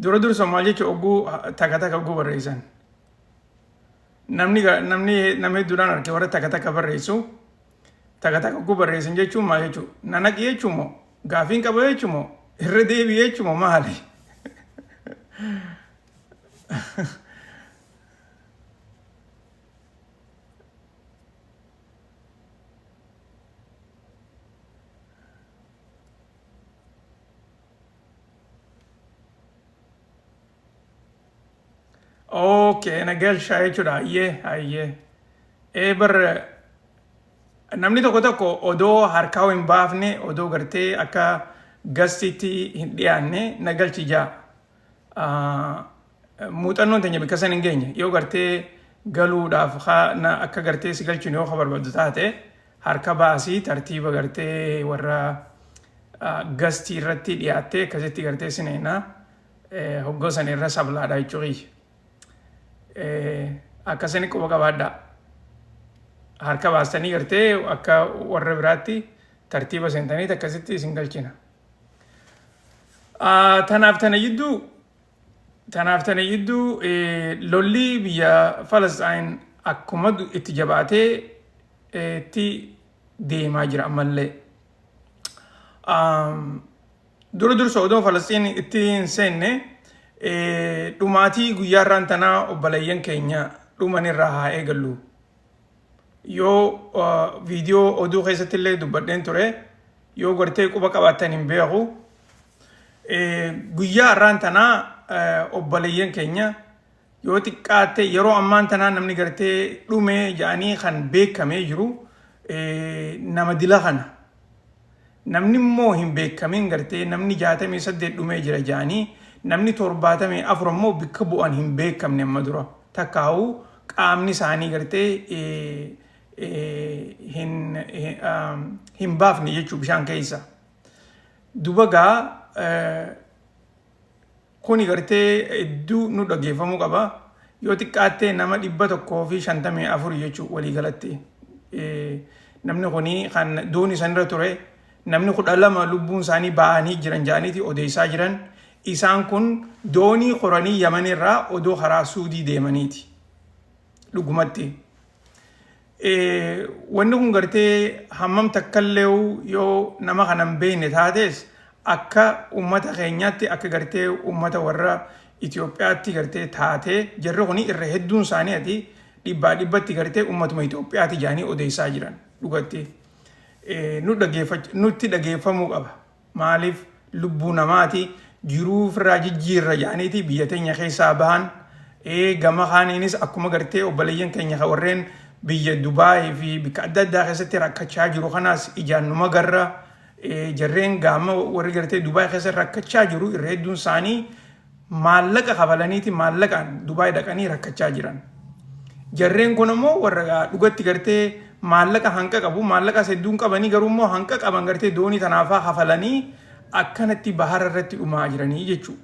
dura dursa maal jechuun oguu takka takka oguu barreessan. Namni duraan arge warra takka takka barreessu takka takka oguu barreessan jechuun maal jechuun nanaqi jechuun moo gaafiin qaba jechuun moo irra deebii jechuun moo maali? Okay, nagalsha jechuudha. Ayyee. Bar namni tokko odoo harkaa hin baafne odoo gartee akka gastiitti hin dhiyaanne nagalchi jaa. Muuxannoon teenya bakka san hin geenye yoo gartee galuudhaaf akka gartee si galchuun yoo barbaaddu taate harka baasii tartiiba gartee warra gastii irratti dhiyaattee akkasitti gartee sineenaa hoggoosan irra sablaadha jechuudha. Akkasani quba qabaadha. Harka baastanii gartee akka warra biraatti tartiiba seentanii akkasitti isin galchina. Tanaaf tana jidduu lolli biyya Falastiin akkuma itti jabaatee itti deemaa jira ammallee. Dursa odoo Falastiin itti hin seenne dhumaatii guyyaarraan tanaa obboleeyyan keenya dhumanirraa haa eegallu. Yoo viidiyoo oduu keessatti illee dubbadheen ture yoo gartee quba qabaatan hin beeku guyyaarraan tanaa obboleeyyan keenya yoo xiqqaatte yeroo ammaan tanaa namni gartee dhume jedhanii kan beekamee jiru nama dila kana. Namni immoo hin beekamin gartee namni 68 dhumee jira jedhanii namni 74 immoo bakka bu'an hin beekamne amma dura takkaa'u qaamni isaanii gartee hin baafne jechuu bishaan keessa. Dubagaa kuni gartee iddoo nu dhaggeeffamuu qaba. Yoo xiqqaattee nama 154 jechuu walii galatti. Namni kuni kan dooni sanirra ture namni 12 lubbuun isaanii ba'anii jiran jedhaniiti odeessaa jiran. Isaan kun doonii qoranii Yamanirraa odoo karaa Suudii deemaniiti. Dhugumatti. Wanni kun gartee hammam takkallee yoo nama kanan beekne taates akka ummata keenyaatti akka gartee ummata warra Itoophiyaatti gartee taatee jarri kuni irra hedduun isaaniiti dhibbatti gartee ummatuma Itoophiyaatti jedhanii odeessaa jiran. Dhugatti. Nutti dhaggeeffamuu qaba. Maaliif lubbuu namaati jiruu firraa jijjiirra jedhaniiti biyya teenya keessaa bahan. Gama kaaniinis akkuma gartee obboleeyyan keenya warreen biyya Dubaay fi bakka adda addaa keessatti rakkachaa jiru kanaas ijaan numa garra. Jarreen gama warri gartee Dubaay keessa rakkachaa jiru irra hedduun isaanii maallaqa kafalaniiti maallaqaan Dubaay dhaqanii rakkachaa jiran. Jarreen kun immoo warra dhugatti gartee maallaqa hanqa qabu maallaqa hedduun qabanii garuu immoo hanqa qaban gartee doonii tanaafaa kafalanii akkanatti bahara irratti dhumaa jiranii jechuudha.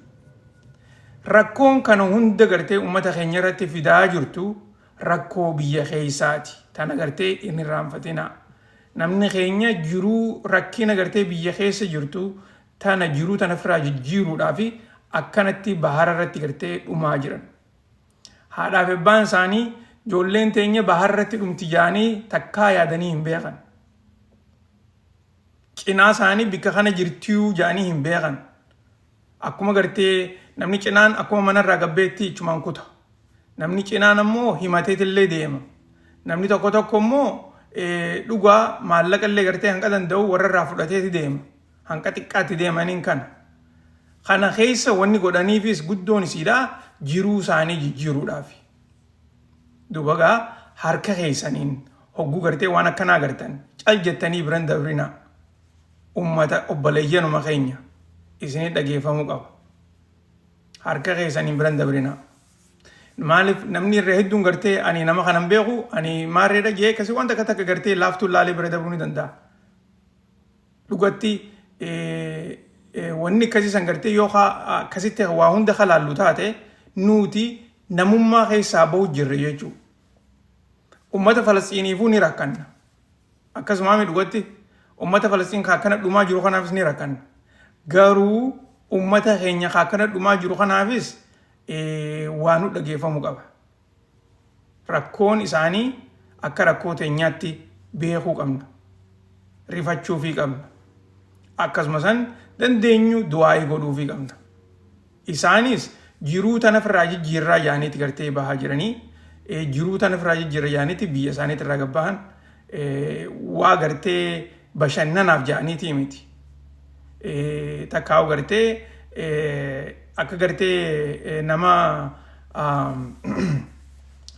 Rakkoon kana hunda gartee uummata keenya irratti fidaa jirtu rakkoo biyya keessaati. Tana gartee inni irraanfatina. Namni keenya jiruu rakkina gartee biyya keessa jirtu tana jiruu tana firaa jijjiiruudhaaf akkanatti bahara irratti gartee dhumaa jiran. Haadhaaf abbaan isaanii ijoolleen teenya bahara irratti dhumti jaanii takkaa yaadanii hin beekan. Cinaa isaanii bikka kana jirtuu jaanii hin beekan. Akkuma gartee namni cinaan akkuma manarraa gabbeetti ichumaan kuta. Namni cinaan ammoo himateetillee deema. Namni tokko immoo dhugaa maallaqa illee gartee hanqa danda'u warrarraa fudhateeti deema. Hanqa xiqqaatti deemaniin kana. Kana keessa wanni godhaniifis guddoon isiidhaa jiruu isaanii jijjiiruudhaaf. Dubagaa harka keessaniin hogguu gartee waan akkanaa gartan cal jettanii biran dabrina. Ummata obboleeyyanuma keenya isinii dhaggeeffamuu qaba. Harka keessaniin biran dabrina. Maaliif namni irra hedduun gartee ani nama kanan beeku ani maarreedha jee kasi wanta akka gartee laaftuu laalee bira dabruu ni danda'a. Dhugatti wanni akkasiisan gartee yoo akkasitti waa hunda halaallu taate nuti namummaa keessaa bahu jirre jechuudha. Ummata Falasxiiniifuu ni rakkanna. Akkasumas dhugatti ummata Falasxiin akkana dhumaa jiru kanaafis ni rakkanna. Garuu ummata keenya kana dhumaa jiru kanaafis waan nu dhageeffamu qaba. Rakkoon isaanii akka rakkoo teenyaatti beekuu qabna. Rifachuufii qabna. Akkasuma san dandeenyu du'aa'ii godhuufii qabna. Isaanis jiruu tanafirraa jijjiirraa yaaniiti gartee bahaa jiranii jiruu tanafirraa jijjiirraa yaaniiti biyya isaaniitti irraa gabbahan waa gartee bashannanaaf jaaniitii miti. Takkaa'u gartee akka gartee nama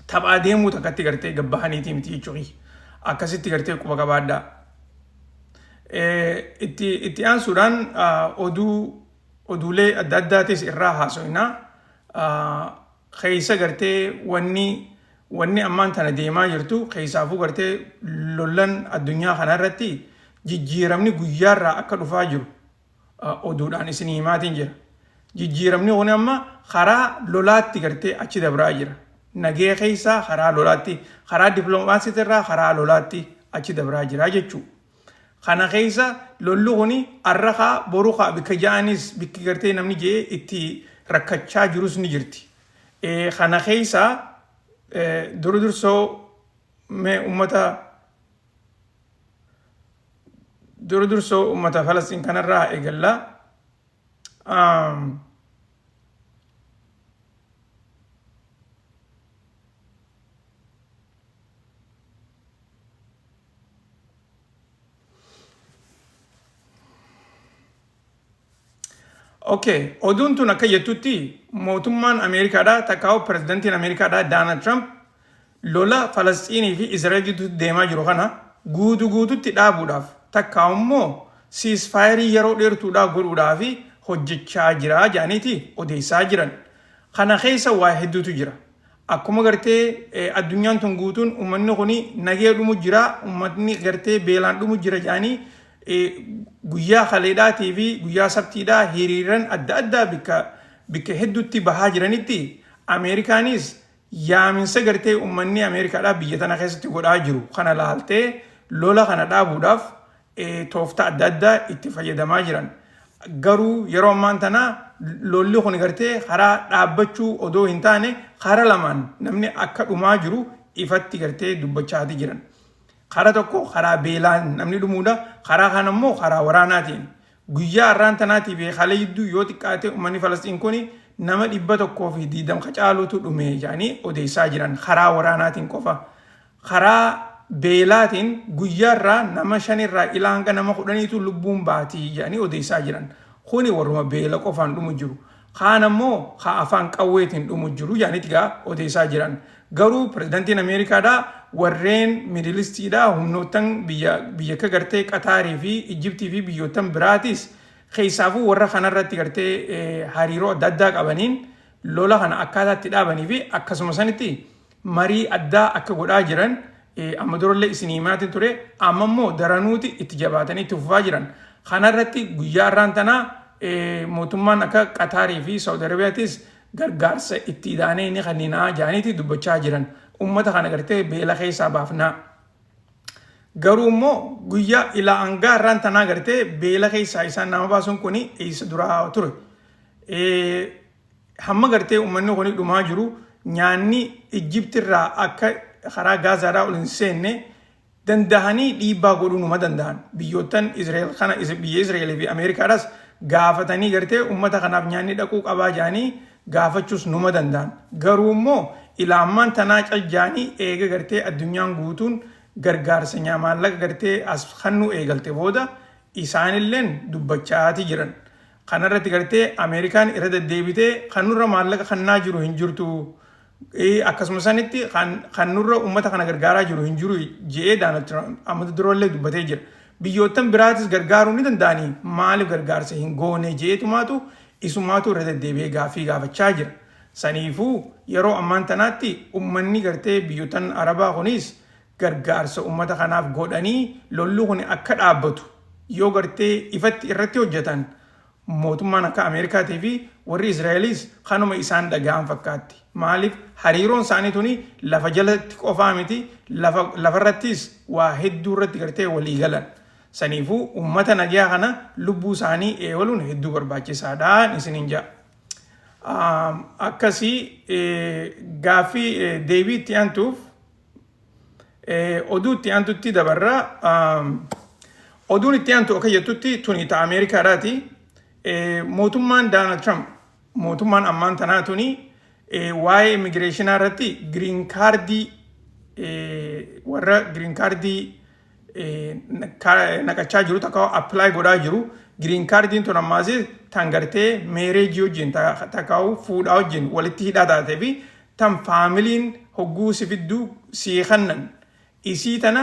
taphaa deemuu takkatti gartee gabbahaniitii miti jechuudha. Akkasitti gartee quba qabaadhaa. Itti aansuudhaan oduulee adda addaatis irraa haasofnaa. Keessa gartee wanni ammaan tana deemaa jirtu keessaafuu gartee lollan addunyaa kanarratti jijjiiramni guyyaarraa akka dhufaa jiru oduudhaan isin himaatiin jira. Jijjiiramni kun amma karaa lolaatti gartee achi dabraa jira. Nagee keessaa karaa lolaatti, karaa dippiloomaasiitii irraa karaa lolaatti achi dabraa jira jechuudha. Kana keessa lollu kuni arraqa boruqa bikka ja'anis bikki gartee namni jee itti rakkachaa jirus ni jirti. Kana keessa dursoo ummata Falastiin kanarraa eegallaa. Okay, oduun tun akka jettutti mootummaan Ameerikaadhaa takkaa'u pirezidantiin Ameerikaadhaa Donald Trump lola Falasxiinii fi Israa'el gidduutti deemaa jiru kana guutuutti dhaabuudhaaf takkaa'u immoo siisfaayirii yeroo dheertuudhaaf godhuudhaaf hojjechaa jira jaaniiti odeessaa jiran. Kana keessa waa hedduutu jira. Akkuma gartee addunyaan tun guutuun uummanni kuni nagee dhumu jira, uummatni gartee beelaan dhumu jira jaanii guyyaa kaleedhaatii fi guyyaa sabtiidhaa hiriiran adda addaa bikka hedduutti bahaa jiranitti Ameerikaanis yaaminsa gartee uummanni Ameerikaadhaa biyya tana keessatti godhaa jiru kana laaltee lola kana dhaabuudhaaf tooftaa adda addaa itti fayyadamaa jiran. Garuu yeroo ammaan tana lolli kun gartee karaa dhaabbachuu odoo hin taane karaa lamaan namni akka dhumaa jiru ifatti gartee dubbachaati jiran. Karaa tokko karaa beelaan namni dhumuudha. Karaa kaan immoo karaa waraanaatiin. Guyyaa har'aan tanaatii fi haala jidduu yoo xiqqaate uummanni Falastiin kun nama 120 caalutu dhume jedhanii odeessaa jiran karaa waraanaatiin qofa. Karaa beelaatiin guyyaa irraa nama 5 irraa ilaa hanga nama 10tu lubbuun baatii jedhanii odeessaa jiran. Kuni warruma beela qofaan dhumu jiru. Kaan immoo afaan qawweetiin dhumu jiru jedhanii odeessaa jiran. Garuu pirezidantiin Ameerikaadhaa warreen miidilistiidhaa humnoottan biyya akka gartee Qataarii fi Ijibtii fi biyyoottan biraatis keessaafuu warra kanarratti gartee hariiroo adda addaa qabaniin lola kana akkaataatti dhaabanii fi akkasuma sanitti marii addaa akka godhaa jiran amma durallee isin himaatiin ture amma immoo daranuuti itti jabaatanii itti fufaa jiran. Kanarratti guyyaa har'aan tanaa mootummaan akka Qataarii fi Saawud Arabiyaatis gargaarsa itti daanee inni kanniinaa jaaniiti dubbachaa jiran. Ummata kana gartee beela keessaa baafnaa. Garuu immoo guyyaa ilaa hangaa irraan tanaa gartee beela keessaa isaan nama baasuun kuni eessa duraa ture. Hamma gartee uummanni kuni dhumaa jiru nyaanni Ijibtirraa akka karaa Gaazaadhaa ol hin seenne dandahanii dhiibbaa godhuu numa danda'an. Biyyoottan Israa'el kana biyya Israa'el fi Ameerikaadhaas gaafatanii gartee uummata kanaaf nyaanni dhaquu qabaa jaanii gaafachuus numa danda'an. Garuu immoo ilaamaan tanaa caljaanii eega gartee addunyaan guutuun gargaarsa maallaqa gartee as kannu eegalte booda isaanilleen dubbachaati jiran. Kanarratti gartee Ameerikaan irra deddeebitee kanurra maallaqa kannaa jiru hin jirtu. Akkasuma sanitti kanurra uummata kana gargaaraa jiru hin jiru jedhee Donald Trump amma durallee dubbatee jira. Biyyoottan biraatis gargaaruu ni danda'anii maaliif gargaarsa hin goone jedheetumaatu isumaatu irra deddeebi'ee gaaffii gaafachaa jira. Saniifuu yeroo ammaan tanaatti uummanni gartee biyyoottan Arabaa kunis gargaarsa uummata kanaaf godhanii lolli kun akka dhaabbatu yoo gartee ifatti irratti hojjetan mootummaan akka Ameerikaatii fi warri Israa'elis kanuma isaan dhaga'an fakkaatti. Maaliif hariiroon isaanii tuni lafa jalatti qofaa miti lafarrattis waa hedduu irratti gartee walii galan. saniifuu ummata nagaa kana lubbuu isaanii eewaluun hedduu barbaachisaadha isiniin jedha. Akkasii gaaffii deebii itti aantuuf oduu itti aantutti dabarra. Oduun itti aantu akka jettutti tuni ta Ameerikaadhaati. Mootummaan Donald Trump mootummaan ammaan tanaa tuni waa'ee immigireeshinaa irratti giriin kaardii warra giriin kaardii naqachaa jiru takka apply godhaa jiru. Giriin kaardiin tun ammaas tan gartee meereejii wajjin takkaa'u fuudhaa wajjin walitti hidhaa taatee fi tan faamiliin hogguu si fidduu sii kannan isii tana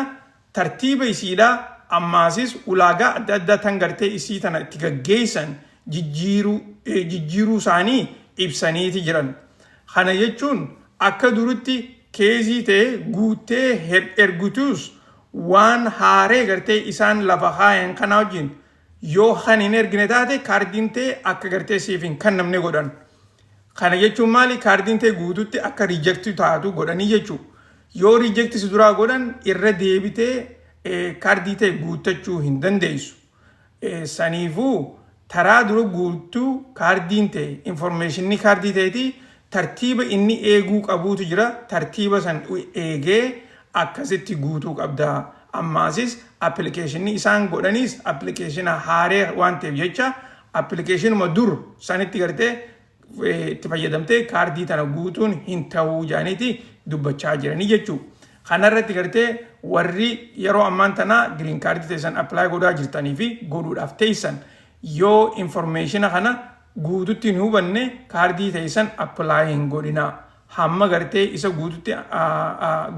tartiiba isiidhaa ammaasis ulaagaa adda addaa tan gartee isii tana itti gaggeessan jijjiiruu isaanii ibsaniiti jiran. Kana jechuun akka durutti keezii ta'e guutee ergutus waan haaree gartee isaan lafa kaayan kana wajjin yoo kan hin ergine taate kaardiin ta'e akka gartee siif hin kennamne godhan. Kana jechuun maali? Kaardiin ta'e guututti akka riijektii taatu godhanii jechuudha. Yoo riijektii si duraa godhan irra deebitee kaardii ta'e guuttachuu hin dandeessu. Saniifuu taraa dura guutuu kaardiin ta'e informeeshinii kaardii ta'eeti tartiiba inni eeguu qabuutu jira. Tartiiba san eegee akkasitti guutuu qabda. Ammaasis appilikeeshinii isaan godhanis appilikeeshina haaree waan ta'eef jecha appilikeeshinuma dur sanitti gartee itti fayyadamtee kaardii tana guutuun hin ta'uu jaaniiti dubbachaa jiranii jechuudha. Kanarratti gartee warri yeroo ammaan tanaa giriin kaardii teessan appilaayi godhaa jirtanii fi godhuudhaaf teessan yoo informeeshina kana guututti hin hubanne kaardii teessan appilaayi hin godhinaa. Hamma gartee isa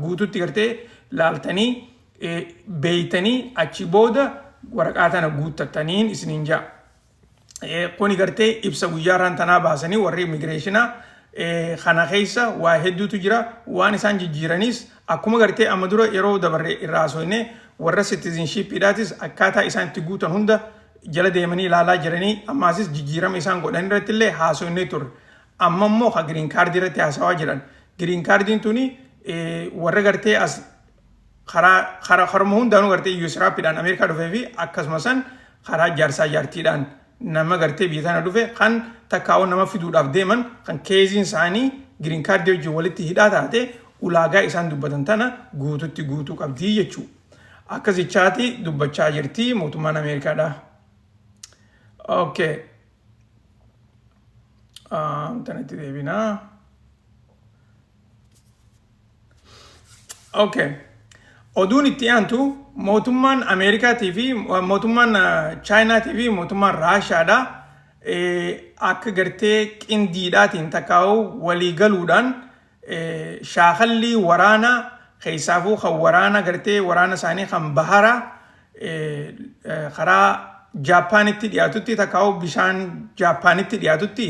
guututti gartee laaltanii beeytanii achi booda waraqaa tana guuttattaniin isiniin ja'a. Kuni gartee ibsa guyyaarraan tanaa baasanii warri immigireeshinaa kana keessa waa hedduutu jira. Waan isaan jijjiiranis akkuma gartee amma dura yeroo dabarre irraa haasofne warra citizenshipidhaatis akkaataa isaan itti guutan hunda jala deemanii ilaalaa jiranii ammaasis jijjiirama isaan godhan irratti illee haasofne turre. Amma immoo ha giriin kaardii irratti haasawaa jiran. Giriin kaardiin tuni warra gartee as harma hundaanuu gartee USRAPidhaan Ameerikaa dhufee fi akkasumas karaa jaarsaa jaartiidhaan nama gartee biyya tana dhufe kan takkaa'uu nama fiduudhaaf deeman kan keeziin isaanii giriin kaardii wajjin walitti hidhaa taate ulaagaa isaan dubbatan tana guututti guutuu qabdii jechuudha. Akkasichaati dubbachaa jirti mootummaan Ameerikaadha. Okay. Tanatti deebinaa. Okay. Oduun itti aantu mootummaan Ameerikaatii fi mootummaan Chaayinaatii fi mootummaan Raashaadha akka gartee qindiidhaatiin takkaa'u walii galuudhaan shaakallii waraanaa keessaafuu kan waraana gartee waraana isaanii kan bahara karaa Jaappaanitti dhiyaatutti takkaa'u bishaan Jaappaanitti dhiyaatutti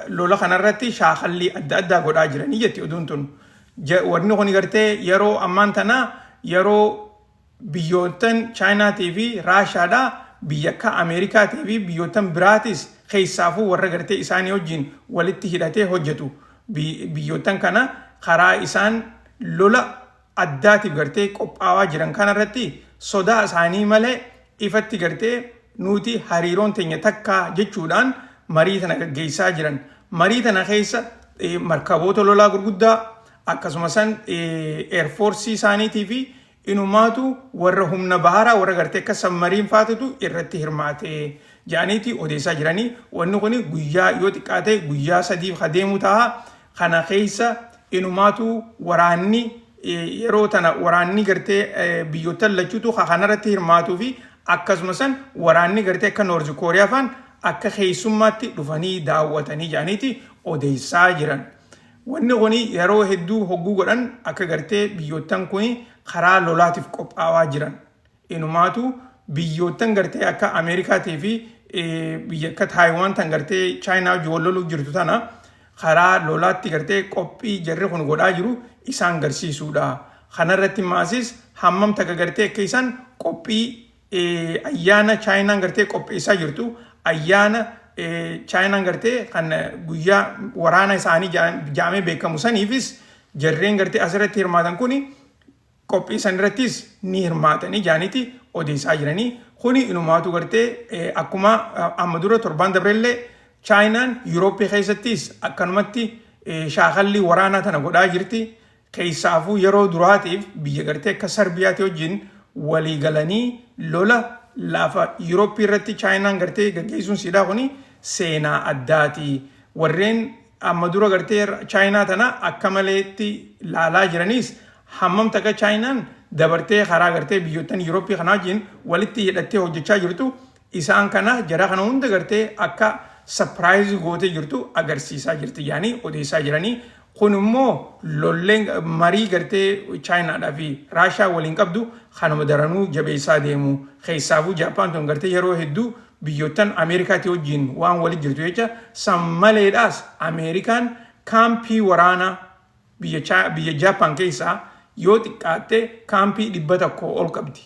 lola kanarratti shaakallii adda addaa godhaa jiranii jetti oduun tun. Warni kun gartee yeroo ammaan tana yeroo biyyootan Chaayinaatii fi Raashaadha biyya akka Ameerikaatii fi biyyootan biraatis keessaafuu warra gartee isaanii wajjin walitti hidhatee hojjetu. Biyyootan kana karaa isaan lola addaatiif gartee qophaawaa jiran kanarratti sodaa isaanii malee ifatti gartee nuti hariiroon teenya takka jechuudhaan marii tana gaggeessaa jiran. Marii tana keessa markaboota lolaa gurguddaa akkasumas eerfoorsii isaaniitii fi inumaatu warra humna baharaa warra gartee akka sammariin faatutu irratti hirmaatee jaaniiti odeessaa jiranii. Wanni kun guyyaa yoo xiqqaate guyyaa 3 adeemu ta'a. Kana keessa inumaatu waraanni yeroo tana waraanni gartee biyyoota lachuutu kanarratti hirmaatuu fi akkasumas waraanni gartee akka Noorzi Kooriyaa faan akka keessummaatti dhufanii daawwatanii jaaniiti odeessaa jiran. Wanni kun yeroo hedduu hogguu godhan akka gartee biyyootan kun karaa lolaatiif qophaawaa jiran. Inumaatu biyyootan gartee akka Ameerikaatii fi biyya akka Taayiwaan tan gartee Chaayinaa wajjin wal loluu jirtu tana karaa lolaatti gartee qophii jarri kun godhaa jiru isaan garsiisuudha. Kanarratti maasis hammam takka gartee akka isaan qophii ayyaana Chaayinaan gartee qopheessaa jirtu ayyaana Chaayinaan gartee kan guyyaa waraana isaanii jaamee beekamu saniifis jarreen gartee asirratti hirmaatan kun qophii sanirrattis ni hirmaatanii jaaniiti odeessaa jiranii kuni inumaatu gartee akkuma amma dura torban dabrellee chaayinaan Yurooppii keessattis akkanumatti shaakalli waraanaa tana godhaa jirti keessaafuu yeroo duraatiif biyya gartee akka Sarbiyaatti wajjin walii galanii lola lafa Yurooppii irratti chaayinaan gartee gaggeessuun siidaa kuni seenaa addaati warreen amma dura gartee chaayinaa tana akka maleetti laalaa jiranis hammam takka chaayinaan dabartee karaa gartee biyyoottan Yurooppii kanaa wajjin walitti hidhattee hojjechaa jirtu isaan kana jara kana hunda gartee akka surprise gootee jirtu agarsiisaa jirti yaani odeessaa jiranii kun immoo lolleen marii gartee chaayinaadhaa fi raashaa waliin qabdu kanuma daranuu jabeessaa deemu keessaafuu Jaappaan tun gartee yeroo hedduu biyyoottan Ameerikaatti wajjin waan waliin jirtu jecha san maleedhaas Ameerikaan kaampii waraanaa biyya Jaappaan keessaa yoo xiqqaatte kaampii 100 ol qabdi.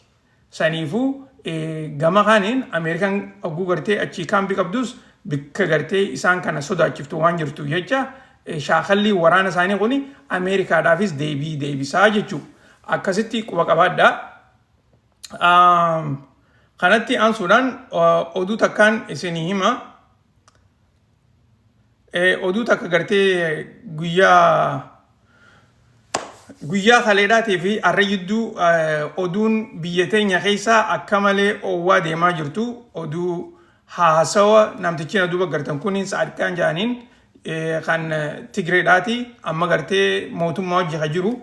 Saniifuu gama kaaniin Ameerikaan oguu gartee achii kaampii qabdus bikka gartee isaan kana sodaachiftu waan jirtu jecha shaakalli waraana isaanii kuni Ameerikaadhaafis deebisaa jechuudha. Akkasitti quba qabaadhaa. Kanatti aansuudhaan oduu takkaan isinii hima. Oduu takka gartee guyyaa kaleedhaatii fi har'a jidduu oduun biyya teenya keessaa akka malee oowwaa deemaa jirtu. Oduu haasawa namtichi na duuba gartan kuniin Saadiqaan jedhaniin kan Tigreedhaati amma gartee mootummaa hojjetaa jiru.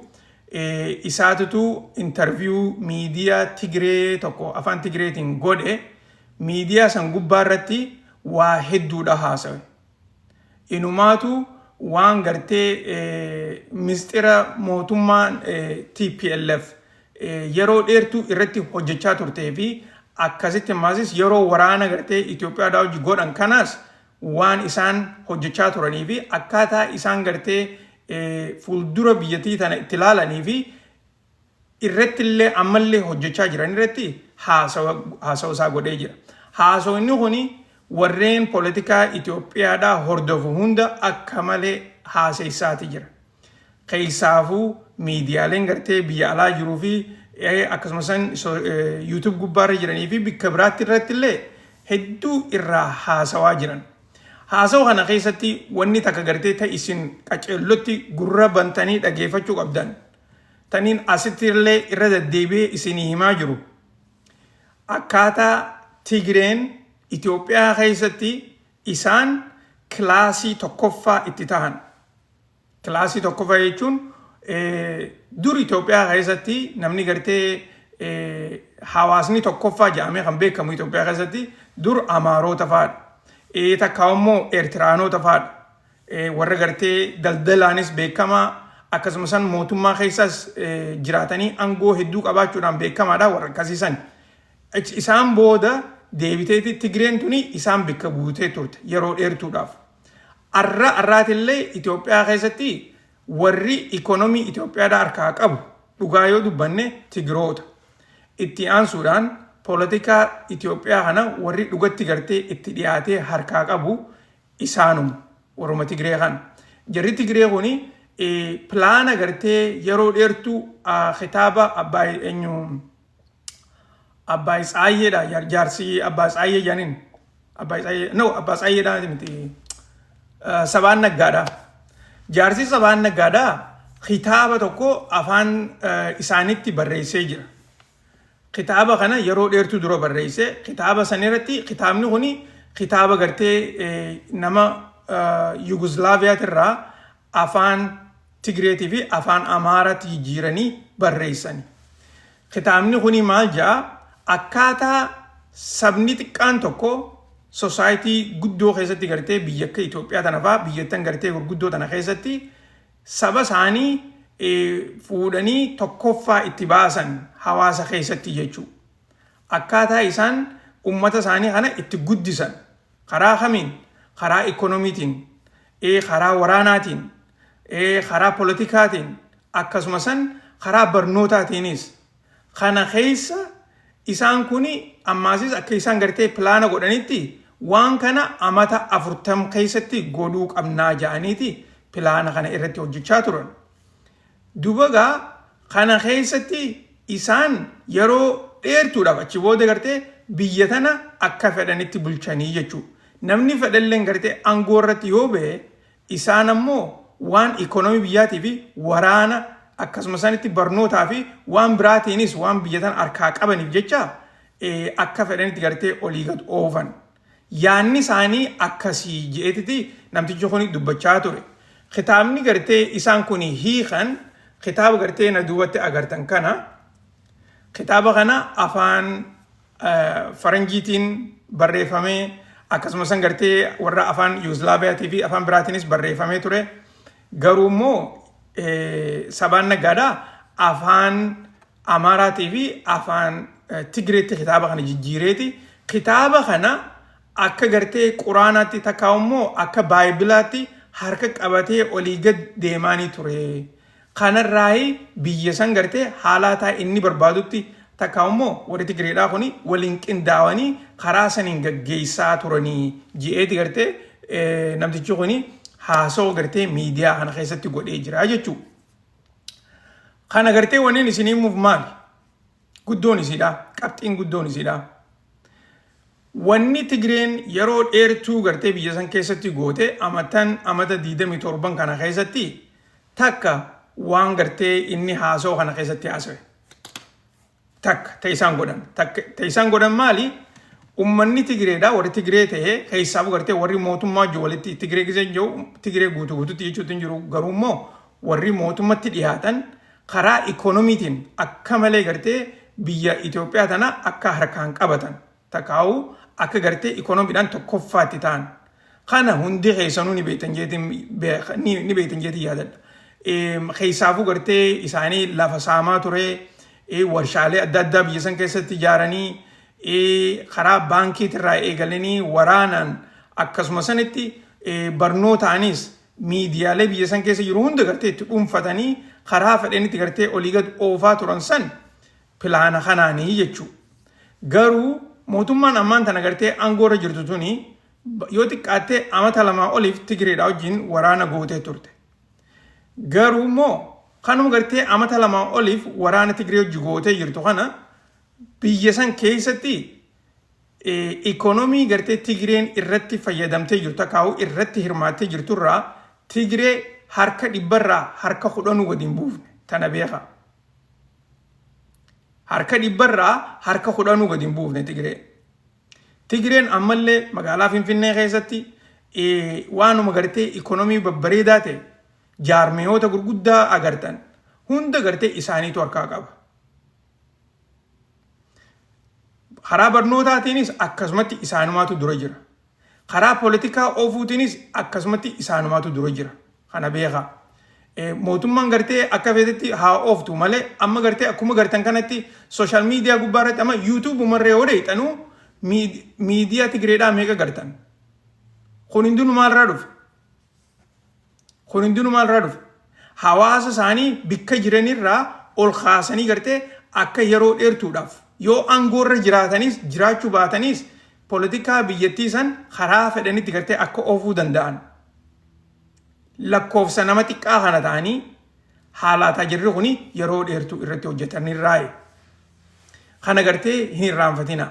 Isaatutu interview miidiyaa Tigree tokko afaan Tigreetiin godhe miidiyaa san gubbaa irratti waa hedduudha haasawe. Inumaatu waan gartee mistira mootummaan TPLF yeroo dheertuu irratti hojjechaa turtee fi akkasitti maasis yeroo waraana gartee Itoophiyaadhaa hojii godhan kanaas waan isaan hojjechaa turanii fi akkaataa isaan gartee fuuldura biyyattii tana itti ilaalanii fi irratti illee ammallee hojjechaa jiran irratti haasawa isaa godhee jira. Haasawni kuni warreen poolitikaa Itoophiyaadhaa hordofu hunda akka malee haasa'isaati jira. Keessaafuu miidiyaaleen gartee biyya alaa jiruu fi akkasumas YouTube gubbaarra jiranii fi bikka biraatti irratti illee hedduu irraa haasawaa jiran. Haasawa kana keessatti wanni takka gartee isin qaceellotti gurra bantanii dhageeffachuu qabdan. Taniin asitti illee irra deddeebi'ee isinii himaa jiru. Akkaataa Tigreen Itoophiyaa keessatti isaan kilaasii tokkoffaa itti tahan. Kilaasii tokkoffaa jechuun dur Itoophiyaa keessatti namni gartee hawaasni tokkoffaa jedhamee kan beekamu Itoophiyaa keessatti dur Amaarota fa'aadha. Takka immoo Eertiraanota fa'aadha. Warra gartee daldalaanis beekamaa akkasumas mootummaa keessas jiraatanii aangoo hedduu qabaachuudhaan beekamaadha warra akkasiisan. Isaan booda deebiteetti Tigreen tuni isaan bikka buutee turte yeroo dheertuudhaaf. Arraatillee Itoophiyaa keessatti warri ikoonomii Itoophiyaadhaa harkaa qabu dhugaa yoo dubbanne Tigiroota. Itti aansuudhaan poolitikaa Itoophiyaa kana warri dhugatti gartee itti dhiyaatee harkaa qabu isaanuma warruma Tigree kana. Jarri Tigree kuni pilaana gartee yeroo dheertuu kitaaba Abbaa Isaayyeedha jaarsi Abbaa Isaayyee jedhaniin. Abbaa Isaayyeedha miti. Sabaan Naggaadha. Jaarsi Sabaan Naggaadha kitaaba tokko afaan isaanitti barreessee jira. Kitaaba kana yeroo dheertuu dura barreesse. Kitaaba sanirratti kitaabni kuni kitaaba gartee nama Yugoslaaviyaatiirraa afaan Tigreetii fi afaan Amaaraatti jijjiiranii barreessani. Kitaabni kuni maal jedha? Akkaataa sabni xiqqaan tokko society guddoo keessatti gartee biyya akka Itoophiyaa tana fa'aa biyyattan gartee gurguddoo tana keessatti saba isaanii fuudhanii tokkoffaa itti baasan hawaasa keessatti jechuudha. Akkaataa isaan ummata isaanii kana itti guddisan karaa kamiin? Karaa ikoonomiitiin, karaa waraanaatiin, karaa politikaatiin akkasumas karaa barnootaatiinis. Kana keessa isaan kuni ammaasis akka isaan gartee pilaana godhanitti waan kana amata 40 keessatti godhuu qabnaa jedhaniiti pilaana kana irratti hojjechaa turan. Dubagaa kana keessatti isaan yeroo dheertuudhaaf achi booda gartee biyya tana akka fedhanitti bulchanii jechuudha. Namni fedhalleen gartee aangoo irratti yoo ba'e isaan ammoo waan ikonoomii biyyaatii fi waraana akkasuma sanitti barnootaa fi waan biraatiinis waan biyya tana harkaa qabaniif jecha akka fedhanitti gartee olii gad oofan. Yaanni isaanii akkasii je'eetiti namtichi kun dubbachaa ture. Kitaabni gartee isaan kun hiikan kitaaba gartee na duubatti agartan kana. Kitaaba kana afaan faranjiitiin barreeffamee akkasumas gartee warra afaan Yugoslaaviyaatii fi afaan biraatiinis barreeffamee ture. Garuu immoo sabaan nagaadhaa afaan Amaaraatii fi afaan Tigreetti kitaaba kana jijjiireeti. Kitaaba kana akka gartee Quraanaatti takkaa immoo akka Baayibilaatti harka qabatee olii gad deemaanii ture. Kanarraayi biyya san gartee haalaataa inni barbaadutti takkaa immoo warri Tigreedhaa kuni waliin qindaa'anii karaa saniin gaggeessaa turanii je'eeti gartee namtichi kuni haasoo gartee miidiyaa kana keessatti godhee jira jechuudha. Kana gartee wanneen isinii muuf maali? Guddoon isiidha. Qabxiin guddoon isiidha. Wanni Tigreen yeroo dheertuu gartee biyya san keessatti goote amata 27 kana keessatti takka waan gartee inni haasoo kana keessatti haasawe. Takka ta'isaan godhan. Ta'isaan godhan maali? Ummanni Tigreedhaa warri Tigree ta'ee keessaaf gartee warri mootummaa jiru walitti Tigree gisee jiru Tigree guutuutti jechuutti hin jiru. Garuu immoo warri mootummatti dhiyaatan karaa ikoonomiitiin akka malee gartee biyya Itoophiyaa tana akka harkaan qabatan. Takkaa'uu akka gartee ikoonomiidhaan tokkoffaatti ta'an. Kana hundi keessanuu ni beektan jeetiin yaadadha. Keessaafuu gartee isaanii lafa saamaa ture. Warshaalee adda addaa biyya san keessatti ijaaranii karaa baankiitirraa eegalanii waraanaan akkasuma sanitti barnootaanis miidiyaalee biyya san keessa jiru hunda gartee itti dhuunfatanii karaa fedhanitti gartee olii gad oofaa turan san pilaana kanaanii jechuudha. Garuu mootummaan ammaan tana gartee aangoorra jirtu tuni yoo xiqqaattee amata 2 oliif Tigreedhaa wajjin waraana gootee turte. Garuu immoo kanuma gartee amata 2 oliif waraana Tigree wajji gootee jirtu kana biyya san keessatti ikoonomii gartee Tigreen irratti fayyadamtee jirtu takkaa'u irratti hirmaattee jirturraa Tigree harka 100 harka 10 gadi hin buufne tana beeka. Harka 100 harka 10 gadi hin buufne Tigree. Tigreen ammallee magaalaa Finfinnee keessatti waanuma gartee ikoonomii babbareedaa ta'e jaarmiyoota gurguddaa agartan hunda gartee isaaniitu harkaa qaba. Karaa barnootaatiinis akkasumatti isaanumaatu dura jira. Karaa poolitikaa oofuutiinis akkasumatti isaanumaatu dura jira. Kana beeka. Mootummaan gartee akka feetetti haa ooftu malee amma gartee akkuma gartan kanatti sooshaal miidiyaa gubbaarratti amma yuutuub marree yoo dheexanuu miidiyaa Tigreedhaa meeqa gartan. Kun hundinuu maalirraa dhufe? Kun hundinuu maalirraa dhufe? Hawaasa isaanii bikka jiranirraa ol kaasanii gartee akka yeroo dheertuudhaaf yoo aangoorra jiraatanis jiraachuu baatanis poolitikaa biyyattii san karaa fedhanitti gartee akka oofuu danda'an. Lakkoofsa nama xiqqaa kana ta'anii haalaataa jirri kuni yeroo dheertuu irratti hojjetanirraayi. Kana gartee hin irraanfatina.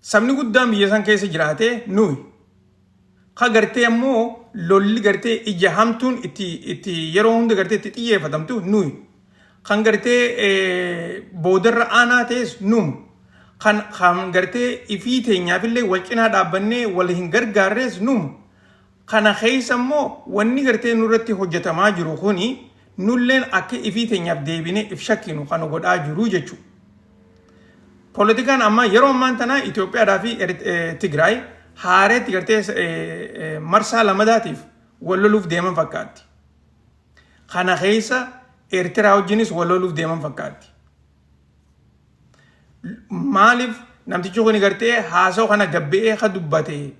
Sabni guddaan biyya san keessa jiraatee nuyi. Ka gartee ammoo lolli gartee ija hamtuun itti yeroo hunda gartee itti xiyyeeffatamtu nuyi. Kan gartee boodarra aanaa ta'es numu. Kan gartee ifii teenyaafillee wal cinaa dhaabbannee wal hin gargaarres numu. Kana keessa immoo wanni gartee nurratti hojjetamaa jiru kuni nulleen akka ifii teenyaaf deebinee if shakkinu kan godhaa jiru jechuudha. Poolitikaan amma yeroo ammaan tanaa Itoophiyaadhaa fi Tigraay haareetti gartee marsaa lamadaatiif wal loluuf deeman fakkaatti. Kana keessa Eertiraa wajjinis wal loluuf deeman fakkaatti. Maaliif namtichi kun gartee haasoo kana gabbe'ee ka dubbate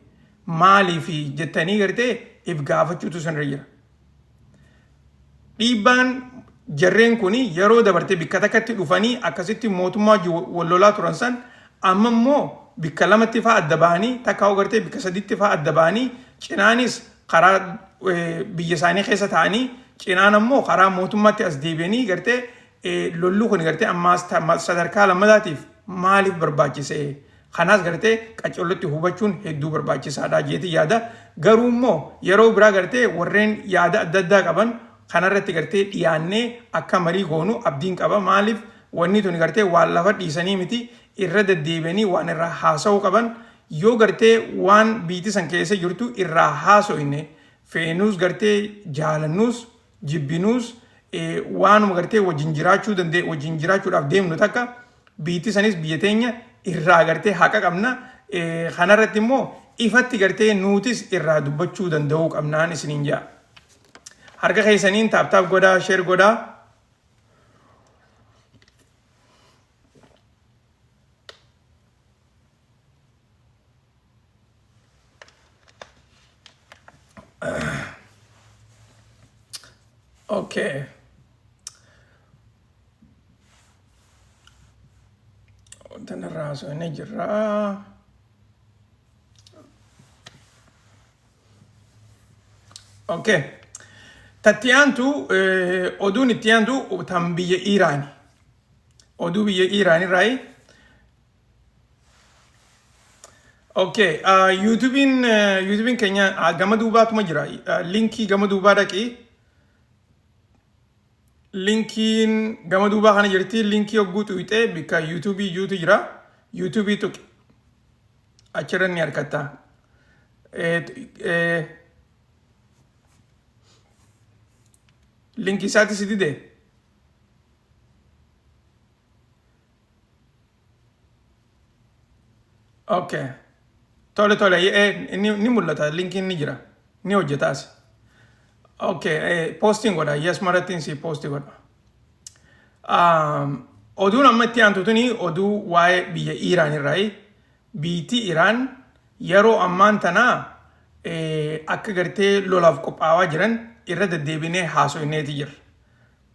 maaliif jettanii gartee if gaafachuutu sanirra jira. Dhiibbaan jarreen kun yeroo dabartee bikka takkatti dhufanii akkasitti mootummaa wal lolaa turan san amma immoo bikka lamatti fa'aa adda ba'anii takkaa gartee bikka sadiitti fa'aa adda ba'anii cinaanis karaa biyya isaanii keessa ta'anii cinaan ammoo karaa mootummaatti as deebi'anii gartee lollu kun gartee ammaas sadarkaa lammadaatiif maaliif barbaachise kanaas gartee qacollotti hubachuun hedduu barbaachisaadha jeeti yaada garuu immoo yeroo biraa gartee warreen yaada adda addaa qaban kanarratti gartee dhiyaannee akka marii goonu abdiin qaba maaliif wanni tuni gartee waan lafa dhiisanii miti irra deddeebianii waan irraa haasa'uu qaban yoo gartee waan biitii san keessa jirtu irraa haaso'ine feenuus gartee jaalannuus jibbinuus waanuma gartee wajjin jiraachuudhaaf deemnu takka biitii sanis biyya teenya irraa gartee haqa qabna kanarratti immoo ifatti gartee nuutis irraa dubbachuu danda'uu qabnaan isiniin jaa harka keessaniin taaptaap godhaa sheer godhaa okay tanarraa so'inee jirraa okay tattiyaantu oduun itti aantu tan biyya Iiraani oduu biyya Iiraanirraayi okay YouTubein keenya gama duubaatuma jira linkii gama duubaa dhaqii linkiin gama duubaa kana jirti linkii hogguu tuqxee bikka yuutuubii juutu jira yuutuubii tuqi achirra ni argatta linkii isaati si dide okay tole ni mul'ata linkiin ni jira ni hojjetaas okay posting godha yes marattiin si posti godha oduun amma itti aantu tuni oduu waa'ee biyya Iiraan irraayi biitii Iiraan yeroo ammaan tanaa akka gartee lolaaf qophaawaa jiran irra deddeebinee haaso'ineeti jira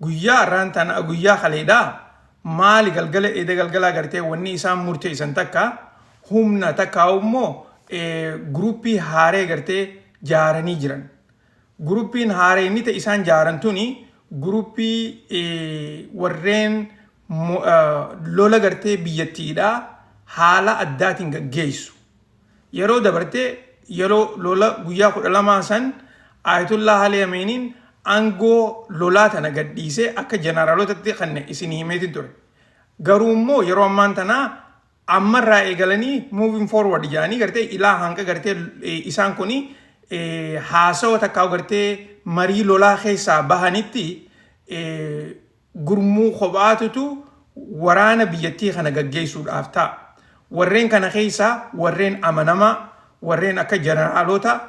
guyyaa irraan tana guyyaa kaleedhaa maali galgalaa gartee wanni isaan murteessan takka humna takka immoo gruppii haaree gartee jaaranii jiran Gruppiin haaree inni ta'e isaan jaaran tuni gruppii warreen lola gartee biyyattiidha haala addaatiin gaggeessu. Yeroo dabartee yeroo lola guyyaa 12 san Ayatollah Ali Khameneiin aangoo lolaa tana gadhiisee akka jeneraalotatti kan isin himeeti ture. Garuu immoo yeroo ammaan tanaa ammarraa eegalanii moving forward jedhanii gartee ilaa hanga gartee isaan kuni haasawa takkaa gartee marii lolaa keessaa bahanitti gurmuu kophaatutu waraana biyyattii kana gaggeessuudhaaf ta'a. Warreen kana keessaa warreen amanamaa warreen akka jeneraalota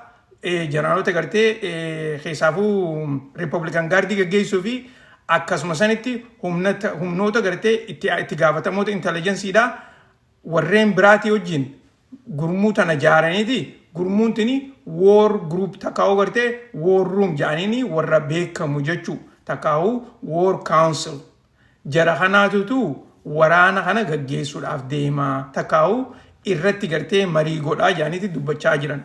gartee keessaafuu Republican Guardii gaggeessuu fi akkasuma sanitti humnoota gartee itti gaafatamoota intelligensiidha warreen biraatii wajjin gurmuu tana jaaraniiti gurmuun tini war group takkaa'u gartee war room jedhanii warra beekamu jechuu takkaa'u war council jara kanaatutu waraana kana gaggeessuudhaaf deemaa takkaa'u irratti gartee marii godhaa jedhaniiti dubbachaa jiran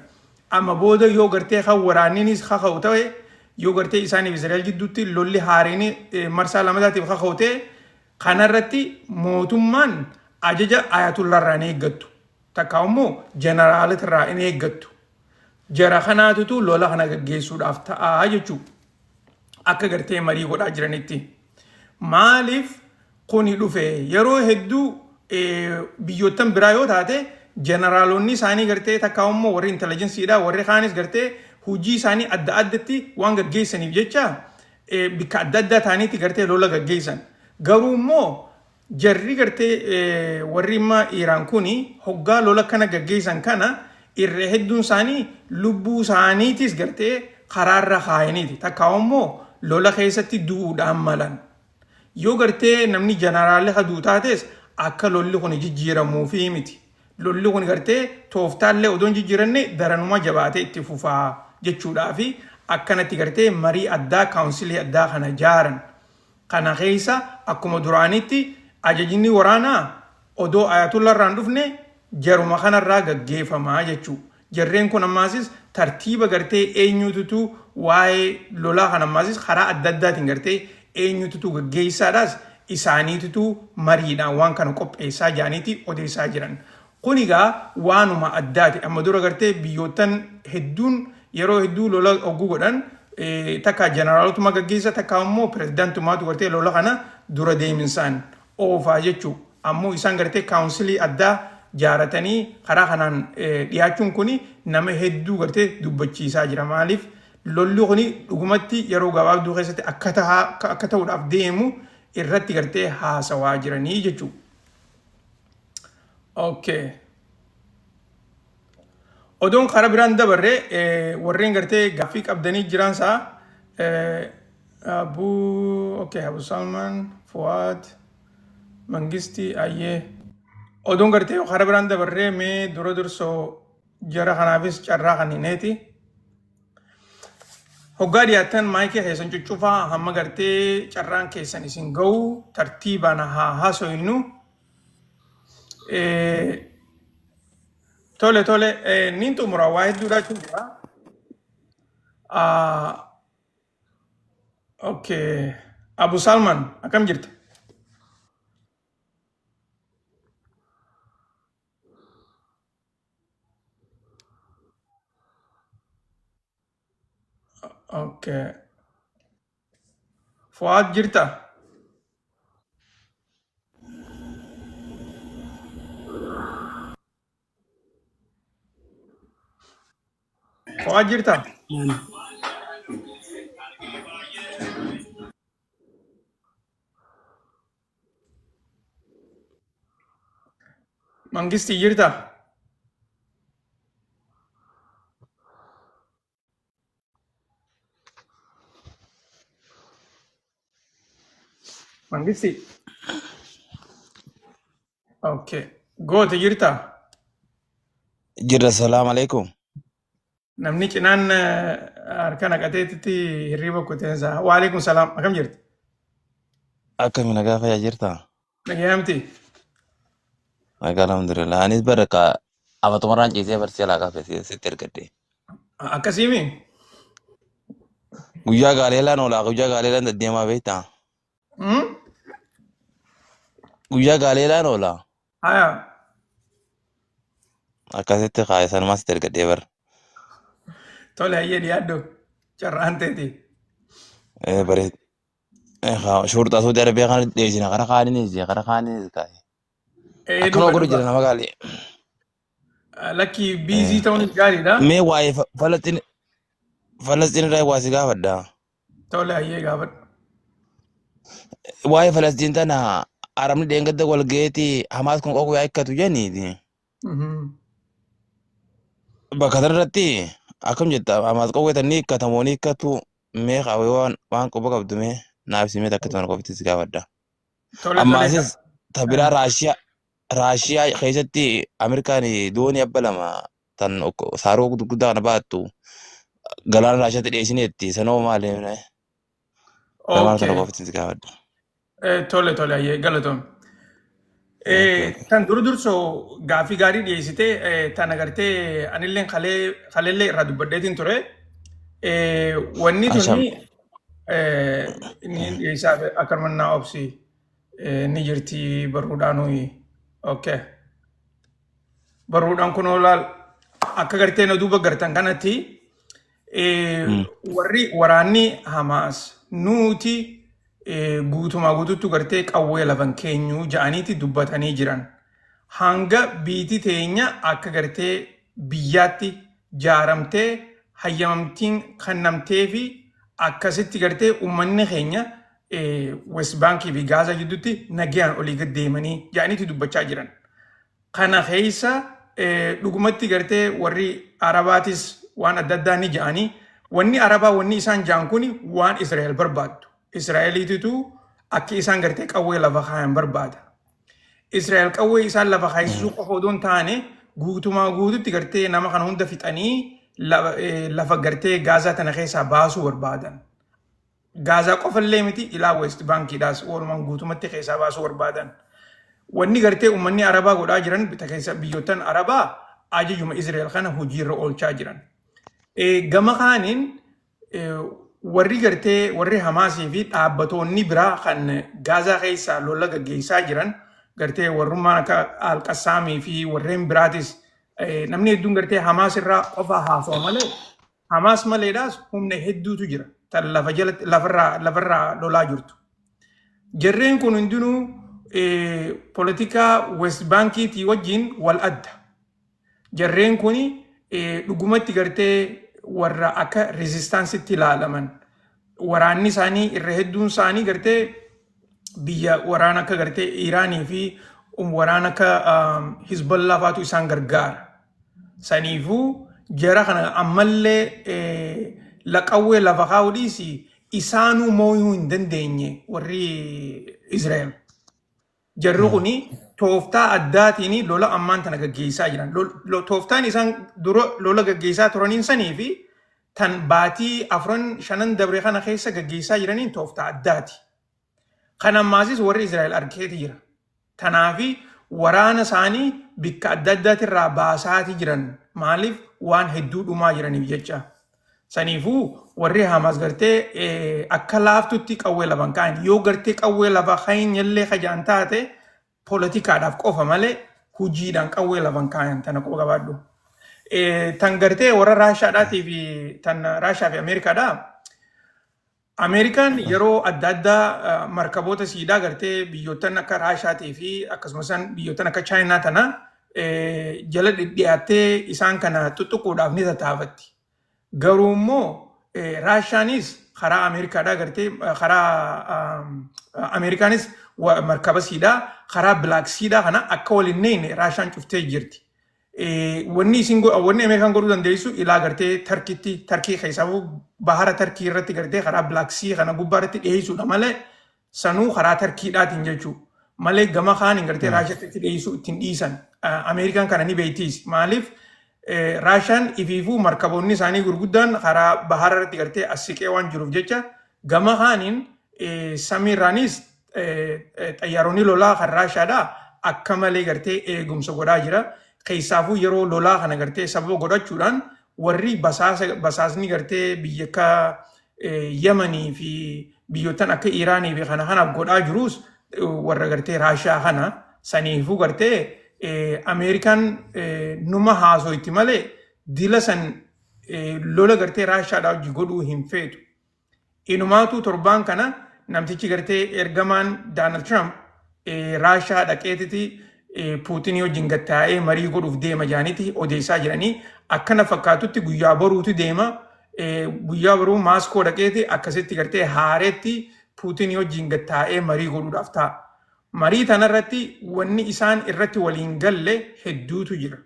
amma booda yoo gartee kan waraanninis kaka'u ta'e yoo gartee isaaniif Israa'el gidduutti lolli haareen marsaa lamataatiif kaka'u ta'e kanarratti mootummaan ajaja Ayatollah irraa ni eeggattu takkaa'u immoo jeneraalota irraa ni eeggattu jara kanaatutu lola kana gaggeessuudhaaf ta'aa jechuu akka gartee marii godhaa jiranitti maaliif kuni dhufe yeroo hedduu biyyoottan biraa yoo taate jeneraalonni isaanii gartee takkaa'u immoo warri intelligensiidha warri kaanis gartee hujii isaanii adda addatti waan gaggeessaniif jecha bikka adda addaa ta'anitti gartee lola gaggeessan garuu immoo jarri gartee warri imma Iiraan kuni hoggaa lola kana gaggeessan kana irra hedduun isaanii lubbuu isaaniitis gartee karaarra kaayaniiti takkaa'u immoo lola keessatti du'uudhaan malan yoo gartee namni jeneraalli haduu taates akka lolli kun jijjiiramuufi miti lolli kun gartee tooftaallee odoon jijjiiranne daranuma jabaatee itti fufaa jechuudhaafi akkanatti gartee marii addaa kaawunsilii addaa kana jaaran kana keessa akkuma duraanitti ajajinni waraanaa odoo Ayatollah irraan dhufne jaruma kanarraa gaggeeffamaa jechuu jarreen kun ammaasis tartiiba gartee eenyututu waa'ee lolaa kan ammaasis karaa adda addaatiin gartee eenyututu gaggeessaadhaas isaaniititu mariidhaan waan kana qopheessaa jaaniiti odeessaa jiran. Kun egaa waanuma addaati. Amma dura gartee biyyootan hedduun yeroo hedduu lola ogguu godhan takka jeneraalotuma gaggeessa takka immoo pirezidaantumaatu gartee lola kana dura deeminsaan oofaa jechuu. Ammoo isaan gartee kaawunsilii addaa jaaratanii karaa kanaan dhiyaachuun kuni nama hedduu gartee dubbachiisaa jira. Maaliif lolli kuni dhugumatti yeroo gabaabduu keessatti akka ta'uudhaaf deemu irratti gartee haasawaa jiranii jechuu. Okay. Odoon karaa biraan dabarree warreen gartee gaaffii qabdanii jiran saa Abu Salman, Fuad, Mangisti, Ayyee. Odoon gartee karaa biraan dabarree mee dura dursoo jara kanaafis carraa kanineeti. Hoggaa dhiyaatan maayikii keessan cuccufaa hamma gartee carraan keessan isin ga'u tartiibaan haa haasoynu. Tole nin xumura waa hedduudha jechuudha. Okay. Abu Salman akkam jirta? Okay. Fuad jirta? Fuad jirta? Mangisti jirta? Mangisti? Okay. Goote jirta? Jirra, salaam alaikum. Namni cinaan harka naqateetitti hirriba kuteensa. Waalaikum salaam. Akkam jirti? Akkami nagaa fayyaa jirta? Nagayaamti? Nagaa alhamdulillah. Anis baraka afatumarraan ciisee barsiisee laaqaa feesee sitti ergadde. Akkasiimi? Guyyaa gaaleelaan oolaa, guyyaa gaaleelaan deddeemaa beektaa? Guyyaa gaaleelaan oolaa. Haya. Akkasitti kaa'e sanumaa sitti ergadee bara. Tole hayyee dhiyaaddo. Carraan teeti. Bareed. Shurxaa Saudi Arabiyaa kana dhiyeessina kara kaaninis kaa'e. Akkanuma godhu jira nama gaalee. Lakki biizii ta'uunis gaariidha. Mee waa'ee Falastiin irraa waa si gaafadha. Tole hayyee gaafadha. Waa'ee Falastiin tana Arabni dheengadda wal gaheeti Hamaas kun qoqqoo yaa'ikkatu jenniiti. Bakka kanarratti akkam jetta Hamaas qoqqoo tan ni hikkatamoo ni hikkatu mee qaawwee waan qopha qabdu mee naaf simee takka toona qofitti si gaafadha. Ammaasis tabiraa Raashiyaa keessatti Ameerikaan doonii abba lama tan saaroo guddaa kana baattu galaana Raashiyaatti dhiyeessineetti sanoo maali? Gamaan kana qofitti si gaafadha. Tole hayyee galatoom. Tan dursoo gaaffii gaarii dhiyeessite tan agartee anillee kaleellee irraa dubbadheetiin ture. Wanni tuni inni dhiyeessaa akkamannaa obsi ni jirti barruudhaanuu. Okay. Barruudhaan kun olaal akka gartee na duuba gartan kanatti warri waraanni Hamaas nuti guutumaa guututti gartee qawwee lafan keenyu ja'aniiti dubbatanii jiran. Hanga biiti teenya akka gartee biyyaatti jaaramtee hayyamamtiin kannamtee fi akkasitti gartee uummanni keenya West Bankii fi Gaazaa jidduutti nagayaan olii gad deemanii ja'aniiti dubbachaa jiran. Kana keessa dhugumatti gartee warri Arabaatis waan adda addaa ni ja'anii wanni Arabaa wanni isaan ja'an kun waan Israa'el barbaaddu. Israa'eliititu akka isaan gartee qawwee lafa kaayan barbaada. Israa'el qawwee isaan lafa kaayisuu qofa odoo hin taane guutumaa guututti gartee nama kana hunda fixanii lafa gartee Gaazaa tana keessaa baasuu barbaadan. Gaazaa qofallee miti ilaa West Bankiidhaas walumaan guutumatti keessaa baasuu barbaadan. Wanni gartee uummanni Arabaa godhaa jiran keessa biyyoottan Arabaa ajajuma Israa'el kana hojiirra oolchaa jiran. Gama kaaniin warri gartee warri Hamaasii fi dhaabbatoonni biraa kan Gaazaa keessa lola gaggeessaa jiran gartee warrummaan akka Alqassaamii fi warreen biraatis namni hedduun gartee Hamaas irraa qofa haasa'u malee Hamaas maleedhaas humna hedduutu jira tan lafarraa lolaa jirtu. Jarreen kun hundinuu politikaa West Bankiitii wajjin wal adda. Jarreen kun dhugumatti gartee warra akka rezistaansitti ilaalaman. Waraanni isaanii irra hedduun isaanii gartee biyya waraana akka gartee Iraanii fi waraana akka Hizbollah faatu isaan gargaara. Saniifuu jara kana ammallee laqawwee lafa kaa'uudhiis isaanuu mooyuu hin dandeenye warri Israa'el. Jarri kuni tooftaa addaatiin lola ammaan tana gaggeessaa jiran. Tooftaan isaan dura lola gaggeessaa turaniin sanii fi tan baatii 4-5 dabre kana keessa gaggeessaa jiraniin tooftaa addaati. Kan ammaasis warri Israa'el argeeti jira. Tanaafi waraana isaanii bikka adda addaatirraa baasaati jiran maaliif waan hedduu dhumaa jiraniif jecha. Saniifuu warri Hamaas gartee akka laaftutti qawwee lafan kaa'an yoo gartee qawwee lafa keenyallee hajaan taate poolitikaadhaaf qofa malee hujiidhaan qawwee lafan kaa'an tana qofa qabaadhu. Tan gartee warra Raashaadhaatii fi tan Raashaa fi Ameerikaadhaa. Ameerikaan yeroo adda addaa markaboota siidaa gartee biyyoottan akka Raashaatii fi akkasumas biyyoottan akka Chaayinaa tana jala dhiyaattee isaan kana tuttuquudhaaf ni tattaafatti. Garuu immoo Raashaanis karaa Ameerikaadhaa gartee karaa Ameerikaanis markaba siidaa karaa Bilaak siidaa kana akka waliin neeyne Raashaan cuftee jirti. Wanni Ameerikaan godhuu dandeessu ilaa gartee Tarkii keessaa bahara Tarkii irratti gartee karaa Bilaak sii kana gubbaa irratti dhiyeessuudha malee sanuu karaa Tarkiidhaatiin jechuudha. Malee gama kaaniin gartee Raashaatti dhiyeessuu ittiin dhiisan. Ameerikaan kana ni beektiis. Maaliif Raashaan ifiifuu markaboonni isaanii gurguddaan karaa bahara irratti gartee as siqee waan jiruuf jecha gama kaaniin samiirraanis xayyaaronni lolaa kan Raashaadhaa akka malee gartee eegumsa godhaa jira. Keessaafuu yeroo lolaa kana gartee sababa godhachuudhaan warri basaasni gartee biyya akka Yemanii fi biyyoottan akka Iraanii fi kanaaf godhaa jirus warra gartee Raashaa kana saniifuu gartee Ameerikaan numa haasoitti malee dila san lola gartee Raashaadhaa hojii godhuu hin feetu. Inumaatu torbaan kana namtichi gartee ergamaan Doonaald Tiraamp Raashaa dhaqeetiti Puutinii wajjin gattaa'ee marii godhuuf deema jaaniiti odeessaa jiranii akkana fakkaatutti guyyaa boruuti deema. Guyyaa boruu Maaskoo dhaqeeti akkasitti gartee haareetti Puutinii wajjin gattaa'ee marii godhuudhaaf ta'a. Marii tanarratti wanni isaan irratti waliin galle hedduutu jira.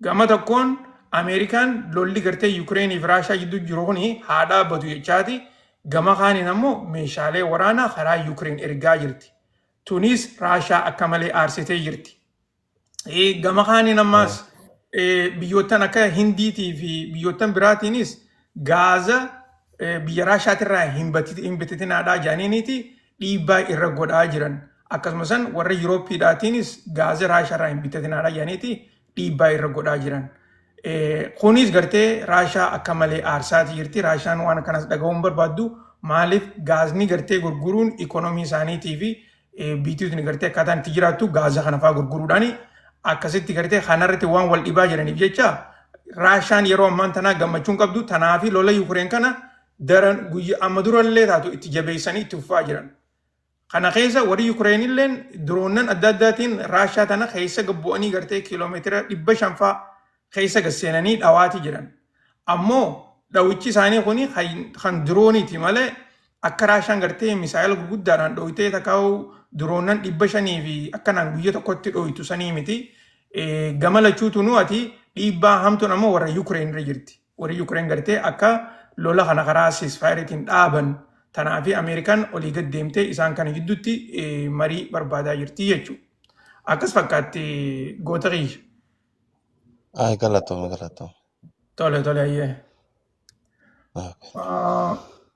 Gama tokkoon Ameerikaan lolli gartee Yukireenii fi Raashaa gidduu jiru kuni haa dhaabbatu jechaati. Gama kaaniin ammoo meeshaalee waraanaa karaa Yukireen ergaa jirti. Tunis Raashaa akka malee aarsitee jirti. Gama kaaniin ammaas biyyoottan akka Hindiitii fi biyyoottan biraatiinis gaaza biyya Raashaatirraa hin bititinaadhaa jaaniiniiti dhiibbaa irra godhaa jiran. Akkasumas warra Yurooppiidhaatiinis gaaza Raashaarraa hin bititinaadhaa jaaniiti dhiibbaa irra godhaa jiran. Kunis gartee Raashaa akka malee aarsaati jirti. Raashaan waan akkanas dhaga'uun barbaaddu maaliif gaazni gartee gurguruun ikoonomii isaaniitii fi biitiyuutiin gartee akkaataan itti jiraattu gaaza kana fa'aa gurguruudhaani akkasitti gartee kanarratti waan wal dhibaa jiraniif jecha Raashaan yeroo ammaan tanaa gammachuun qabdu tanaafi lola Yukireen kana daran guyyaa amma durallee taatu itti jabeessanii itti fufaa jiran. Kana keessa warri Yukireen illeen diroonnan adda addaatiin Raashaa tana keessa gabbu'anii gartee kiiloomeetira 500 fa'aa keessa gasseenanii dhawaati jiran. Ammoo dhawichi isaanii kuni kan dirooniiti malee akka Raashaan gartee misaayila gurguddaadhaan dhoyitee takkaa'u diroonnan 500 fi akkanaan guyya tokkotti dhoyitu sanii miti. Gama lachuutu nuati dhiibbaa hamtuun ammoo warra Yukireen irra jirti. Warri Yukireen gartee akka lola kana karaa siisfaayireetiin dhaaban tanaafi Ameerikaan olii gad deemtee isaan kana gidduutti marii barbaadaa jirti jechuudha. Akkas fakkaatti goota qiyya. Ay, galatoom. Tole ayyee.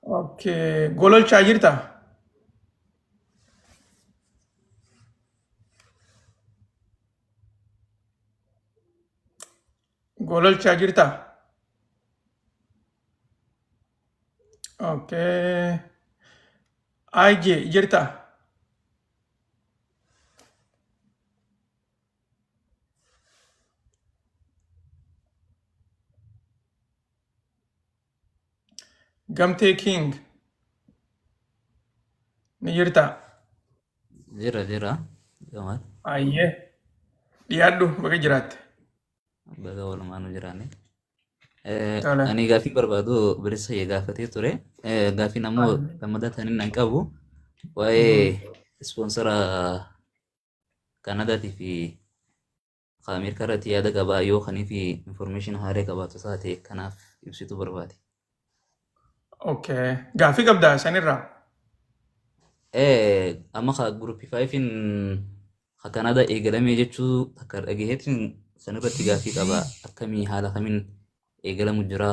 Okay. Gololchaa jirta? Gololchaa jirta? Okay. IG jirta. Gamtee King ni jirta. Jira, gamal. Ayyee. Dhiyaadhu bakka jiraatte. Baga walumaanu jiraane. Tole. Ani gaaffii barbaadu bilisa gaafatee ture. Gaaffiin ammoo gammadaa taaniin nan qabu. Waa'ee ispoonsara Kanadaatii fi Ameerikaa irratti yaada qabaa yoo kanii fi information haaraa qabaatu taate kanaaf ibsitu barbaade. Okay. Gaaffii qabdaa sanirraa. Amma guruppii 5 ha Kanaadaa eegalamee jechuu akka dhageetiin sanirratti gaaffii qaba. Akkamii haala kamiin eegalamu jira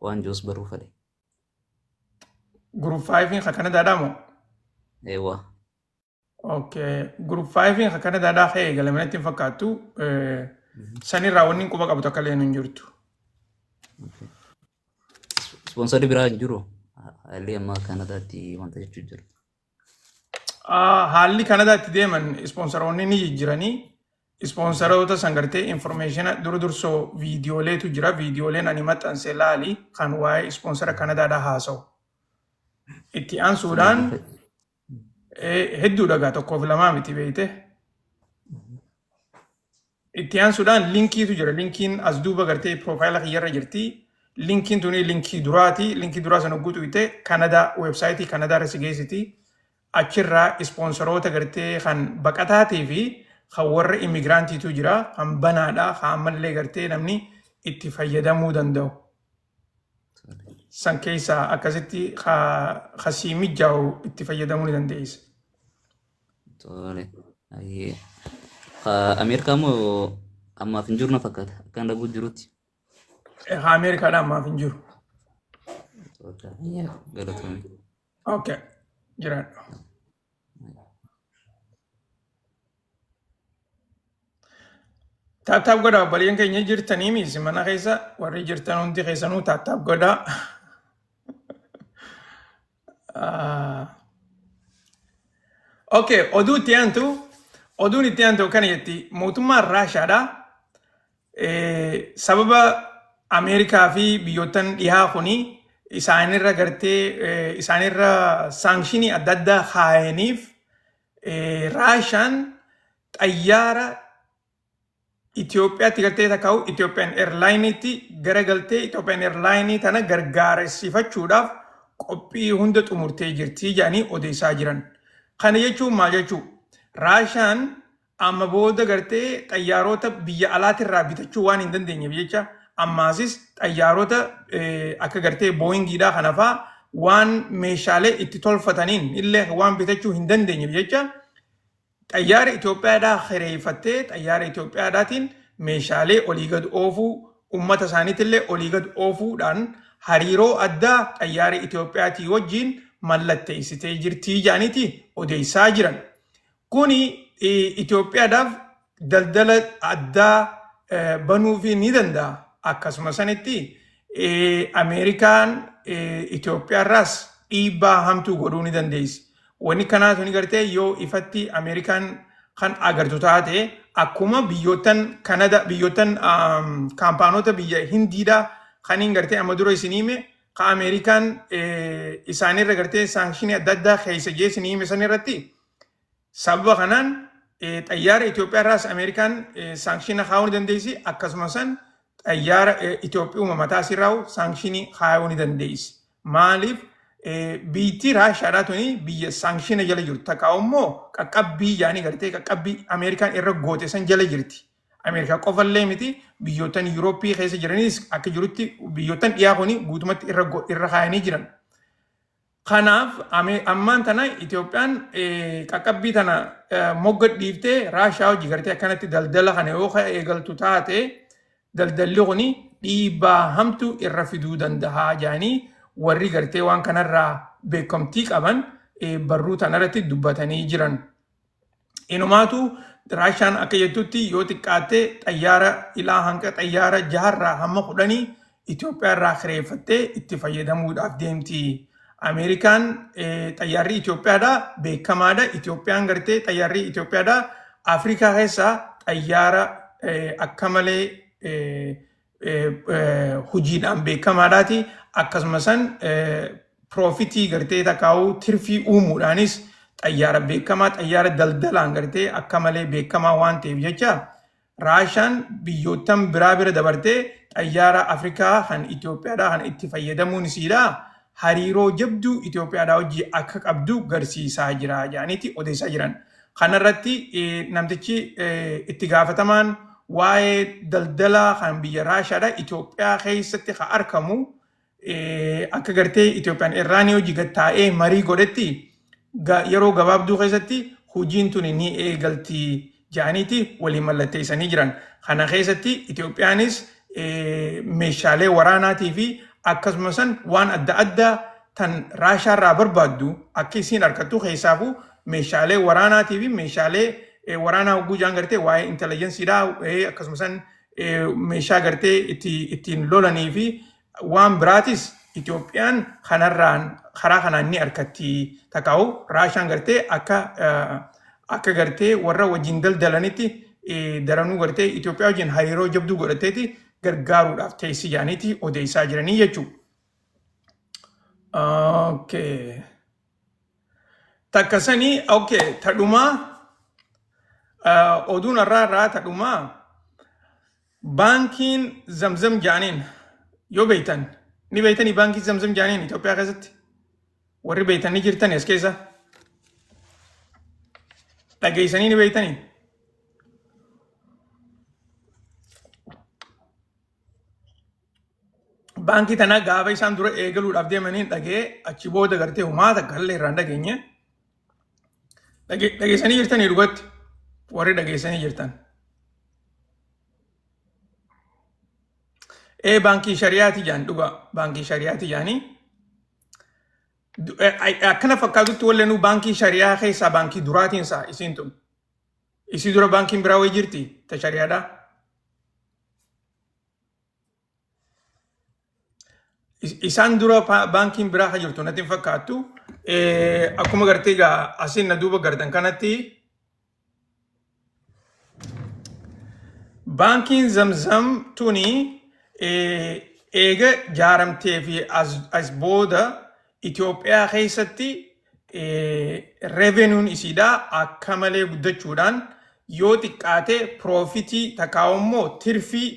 waan jiruus baruu fedhe. Group 5 ka Kanadaadhaa moo? Eewwa. Okay. Group 5 ka Kanadaadhaa ka eegalame natti hin fakkaattu. Sanirraa wanni quba qabdu akka leen hin jirtu. Ispoonsarri biraa hin jiru. Haalli amma Kanadaatti wanta jechuu jiru. Haalli Kanadaatti deeman ispoonsaroonni ni jijjiiranii. Ispoonsaroota sangartee informationa dursoo viidiyooleetu jira. Viidiyooleen ani maxxanse laali kan waa'ee ispoonsara Kanadaadhaa haasa'u. Itti aansuudhaan hedduu dhagaa tokkoof lamaa miti beeyte. Itti aansuudhaan linkiitu jira. Linkiin as duuba gartee profaayila kiyyarra jirti. Linkiin tuni linkii duraati. Linkii duraa sana guutuu ite Kanadaa websaayitii Kanadaa irra si geessiti. Achirraa ispoonsaroota gartee kan baqataatii fi kan warra immigraantiitu jira. Kan banaadha. Kan ammallee gartee namni itti fayyadamuu danda'u. San keessaa akkasitti kasii mijaa'u itti fayyadamuu ni dandeessa. Tole. Ameerikaa moo ammaaf hin jiru na fakkaata akkan dhaguu jirutti. Ameerikaadhaa ammaaf hin jiru. Galatoomi. Okay. Jiraadha. Taaptaap godhaa obboleeyyan keenya jirtanii miisi mana keessa warri jirtan hundi keessanuu taaptaap godhaa. Okay, oduun itti aantu kana jetti mootummaan Raashaadhaa sababa Ameerikaa fi biyyoottan dhihaa kuni isaanirra gartee isaanirra saanshinii adda addaa kaayaniif Raashaan xayyaara Itoophiyaatti galtee takkaa'u Ethiopian Airline'itti gara galtee Ethiopian Airline'i tana gargaarsifachuudhaaf qophii hunda xumurtee jirti jedhanii odeessaa jiran. Kana jechuun maal jechuu? Raashaan amma booda gartee xayyaarota biyya alaatirraa bitachuu waan hin dandeenyeef jecha ammaasis xayyaarota akka gartee booyingiidhaa kanafaa waan meeshaalee itti tolfataniin illee waan bitachuu hin dandeenyeef jecha xayyaara Itoophiyaadhaa hireeffattee xayyaara Itoophiyaadhaatiin meeshaalee olii gad oofuu ummata isaaniitillee olii gad oofuudhaan hariiroo addaa xayyaara Itoophiyaatii wajjin mallatteessitee jirtii jedhaniiti odeessaa jiran. Kuni Itoophiyaadhaaf daldala addaa banuufii ni danda'a. Akkasuma sanitti Ameerikaan Itoophiyaarraas dhiibbaa hamtuu godhuu ni dandeessi. Wanni kanaatu ni gartee yoo ifatti Ameerikaan kan agartu taate akkuma biyyoottan Kanada biyyoottan kaampaanota biyya Hindiidhaa kan hin gartee amma dura isin hime ka Ameerikaan isaanirra gartee saanshinii adda addaa keessa isin hime sanirratti sababa kanaan xayyaara Itoophiyaarraas Ameerikaan saanshina kaa'uu ni dandeessi akkasuma san xayyaara Itoophiyaa mataa sirraa'u saanshinii kaa'uu ni dandeessi. Maaliif biitti Raashaadhaa tuni biyya saanshina jala jirtu takkaa'u immoo qaqqabbii yaani gartee qaqqabbii Ameerikaan irra goote san jala jirti. Ameerikaa qofallee miti biyyoottan Yurooppii keessa jiranis akka jirutti biyyoottan dhiyaa kuni guutumatti irra kaayanii jiran. Kanaaf ammaan tana Itoophiyaan qaqqabbii tana mogga dhiiftee Raashaa hojii gartee akkanatti daldala kana yoo eegaltu taate daldalli kuni dhiibbaa hamtu irra fiduu danda'a jedhanii warri gartee waan kanarraa beekamtii qaban barruu tanarratti dubbatanii jiran. Inumaatu Raashaan akka jettutti yoo xiqqaatte xayyaara ilaa hanga xayyaara 6 hamma 10 Itoophiyaarraa kireeffattee itti fayyadamuudhaaf deemti. Ameerikaan xayyaarri Itoophiyaadhaa beekamaadha. Itoophiyaan gartee xayyaarri Itoophiyaadhaa Afrikaa keessaa xayyaara akka malee hojiidhaan beekamaadhaati. Akkasumas piroofitii gartee takkaa'uu tirfii uumuudhaanis xayyaara beekamaa xayyaara daldalaan gartee akka malee beekamaa waan ta'eef jecha Raashaan biyyootan biraa bira dabartee xayyaara Afrikaa kan Itoophiyaadhaa kan itti fayyadamuun isiidha. Hariiroo jabduu Itoophiyaadhaa hojii akka qabdu garsiisaa jira jedhaniiti odeessaa jiran. Kanarratti namtichi itti gaafatamaan waa'ee daldalaa kan biyya Raashaadhaa Itoophiyaa keessatti kan argamu akka gartee Itoophiyaan irraanii hojii gattaa'ee marii godhetti yeroo gabaabduu keessatti hojiin tun ni eegalti jedhaniiti waliin mallatteessanii jiran. Kana keessatti Itoophiyaanis meeshaalee waraanaatii fi akkasumas waan adda addaa tan Raashaarraa barbaaddu akka isiin argattu keessaafuu meeshaalee waraanaatii fi meeshaalee waraanaa hogguu jaan gartee waa'ee intelligensiidhaa akkasumas meeshaa gartee ittiin lolanii fi waan biraatis Itoophiyaan karaa kanaan ni argatti takkaa'u Raashaan gartee akka gartee warra wajjin daldalanitti daranuu gartee Itoophiyaa wajjin hariiroo jabduu godhateeti gargaaruudhaaf teessii jaaniiti odeessaa jiranii jechuudha. Okay. Takkasanii tadhumaa oduun irraa tadhumaa baankiin zamzam jaaniin yoo beektan ni beektanii baankii zamzam jaaniin Itoophiyaa keessatti warri beektanii jirtan as keessa dhageessanii ni beektanii. Baankii tanaa gaafa isaan dura eegaluudhaaf deemanii dhagee achi booda gartee uumaata gallee irraan dhageenye dhageessanii jirtanii dhugatti warri dhageessanii jirtan. Baankii shari'aati jaan dhuga baankii shari'aati jaanii akkana fakkaatutti wallenuu baankii shari'aa keessaa baankii duraatiinsa isiin tun isii dura baankiin biraa wayii jirti ta shari'aadhaa. Isaan dura baankiin biraa kan jirtu natti hin fakkaattu. Akkuma gartee egaa asiin na duuba gartan kanatti baankiin zamzam tuni eega jaaramtee fi as booda Itoophiyaa keessatti revenuun isiidhaa akka malee guddachuudhaan yoo xiqqaate piroofitii takkaa'ummoo tirfii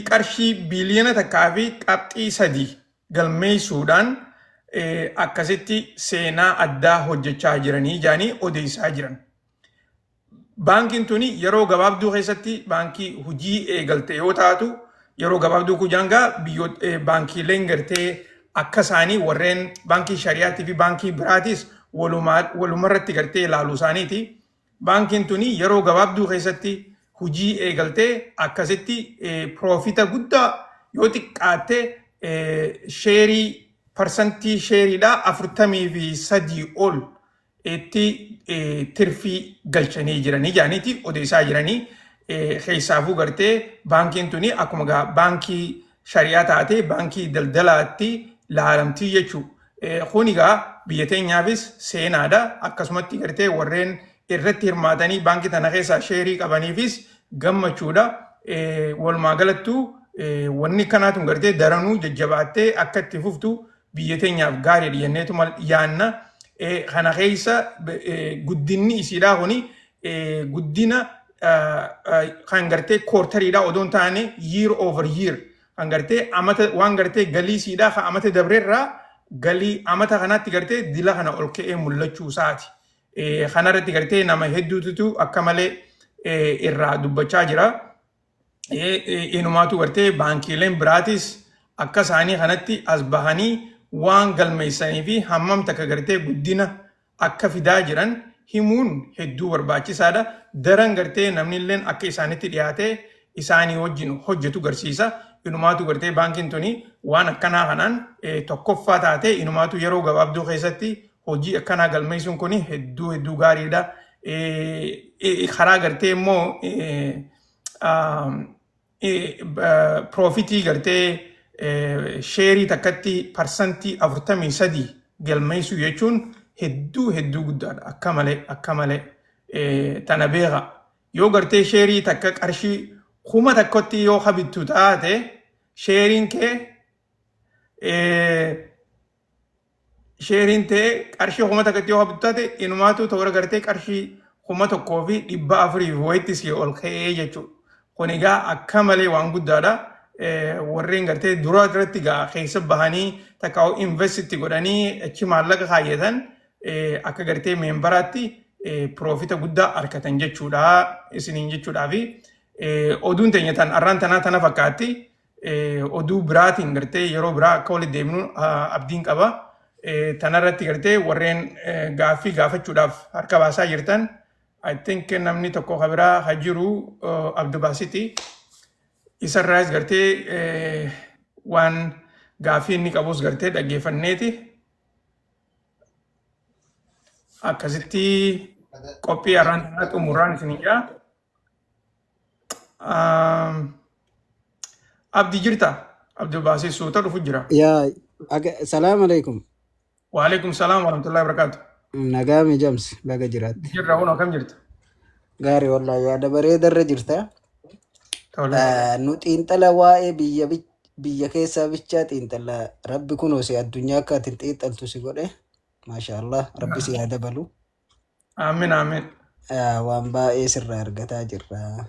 qarshii biiliyoona takkaa fi qabxii 3 galmeessuudhaan akkasitti seenaa addaa hojjechaa jiranii jaanii odeessaa jiran. Baankiin tuni yeroo gabaabduu keessatti baankii hojii eegalte yoo taatu yeroo gabaabduu kujaangaa baankiileen gartee akka isaanii warreen baankii shari'aatii fi baankii biraatis walumarratti gartee ilaaluu isaaniiti. Baankiin tuni yeroo gabaabduu keessatti hojii eegaltee akkasitti piroofita guddaa yoo xiqqaatte sheerii parsantii sheeriidhaa 43 ol itti tirfii galchanii jiranii jaaniiti odeessaa jiranii. Keessaafuu gartee baankiin tuni akkuma baankii shari'aa taatee baankii daldalaatti laalamtii jechuudha. Kun egaa biyya teenyaafis seenaadha. Akkasumatti gartee warreen irratti hirmaatanii baankii tana keessaa sheerii qabaniifis gammachuudha. Walumaa galattuu wanni kanaatu gartee daranuu jajjabaattee akka itti fuftu biyya teenyaaf gaarii jenneetuma yaanna. Kana keessa guddinni isiidhaa kuni guddina kan gartee koortariidhaa odoon taane year over year kan gartee waan gartee galii isiidhaa kan amata dabreerraa galii amata kanaatti gartee dila kana ol ka'ee mul'achuu isaati. Kanarratti gartee nama hedduutu akka malee irraa dubbachaa jira. Inumaatu gartee baankiileen biraatis akka isaanii kanatti as bahanii waan galmeessanii fi hammam takka gartee guddina akka fidaa jiran himuun hedduu barbaachisaadha. Daran gartee namni illee akka isaanitti dhiyaatee isaanii wajjin hojjetu garsiisa. Inumaatu gartee baankiin tuni waan akkanaa kanaan tokkoffaa taatee inumaatu yeroo gabaabduu keessatti hojii akkanaa galmeessuun kun hedduu gaariidha. Karaa gartee immoo piroofitii gartee sheerii takkatti parsantii 43 galmeessuu jechuun hedduu guddaadha akka malee tana beeka yoo gartee sheerii takka qarshii kuma tokkotti yoo habittu taate sheeriin tee qarshii kuma tokkotti yoo habittu taate inumaatu toora gartee qarshii kuma tokkoo fi 400 wayitti si ol ka'ee jechuudha. Kun egaa akka malee waan guddaadha. Warreen gartee dura irratti gaa keessa bahanii takka investiti godhanii achi maallaqa kaayyatan akka gartee meembaraatti proofita guddaa argatan jechuudha isiniin jechuudhaa fi oduun teenya tan arraan tana fakkaatti oduu biraatiin gartee yeroo biraa akka walitti deemnu abdiin qaba. Tanarratti gartee warreen gaaffii gaafachuudhaaf harka baasaa jirtan I think namni tokko kabiraa hajiru Abdubaasiti. Isarraas gartee waan gaaffii inni qabus gartee dhaggeeffanneeti. Akkasitti qophii arraan tanaa xumuraan isin jaa. Abdi jirta? Abdubaasii suuta dhufu jira. Ya, salam alaikum. Waalaikum salam warahmatullahi wabarakatuh. Nagami Jams, baga jirat. Jirra hunoo kam jirta? Gaarii wallahi yaada bareedarra jirta. Tole. Nuti intala waa'ee biyya keessaa bichaa xiinxala rabbi kunoo si addunyaa akka ati xiinxaltu si godhe. Maashaallah, rabbi si haa dabalu. Amiin amiin. Waan baay'ee sirraa argataa jirra.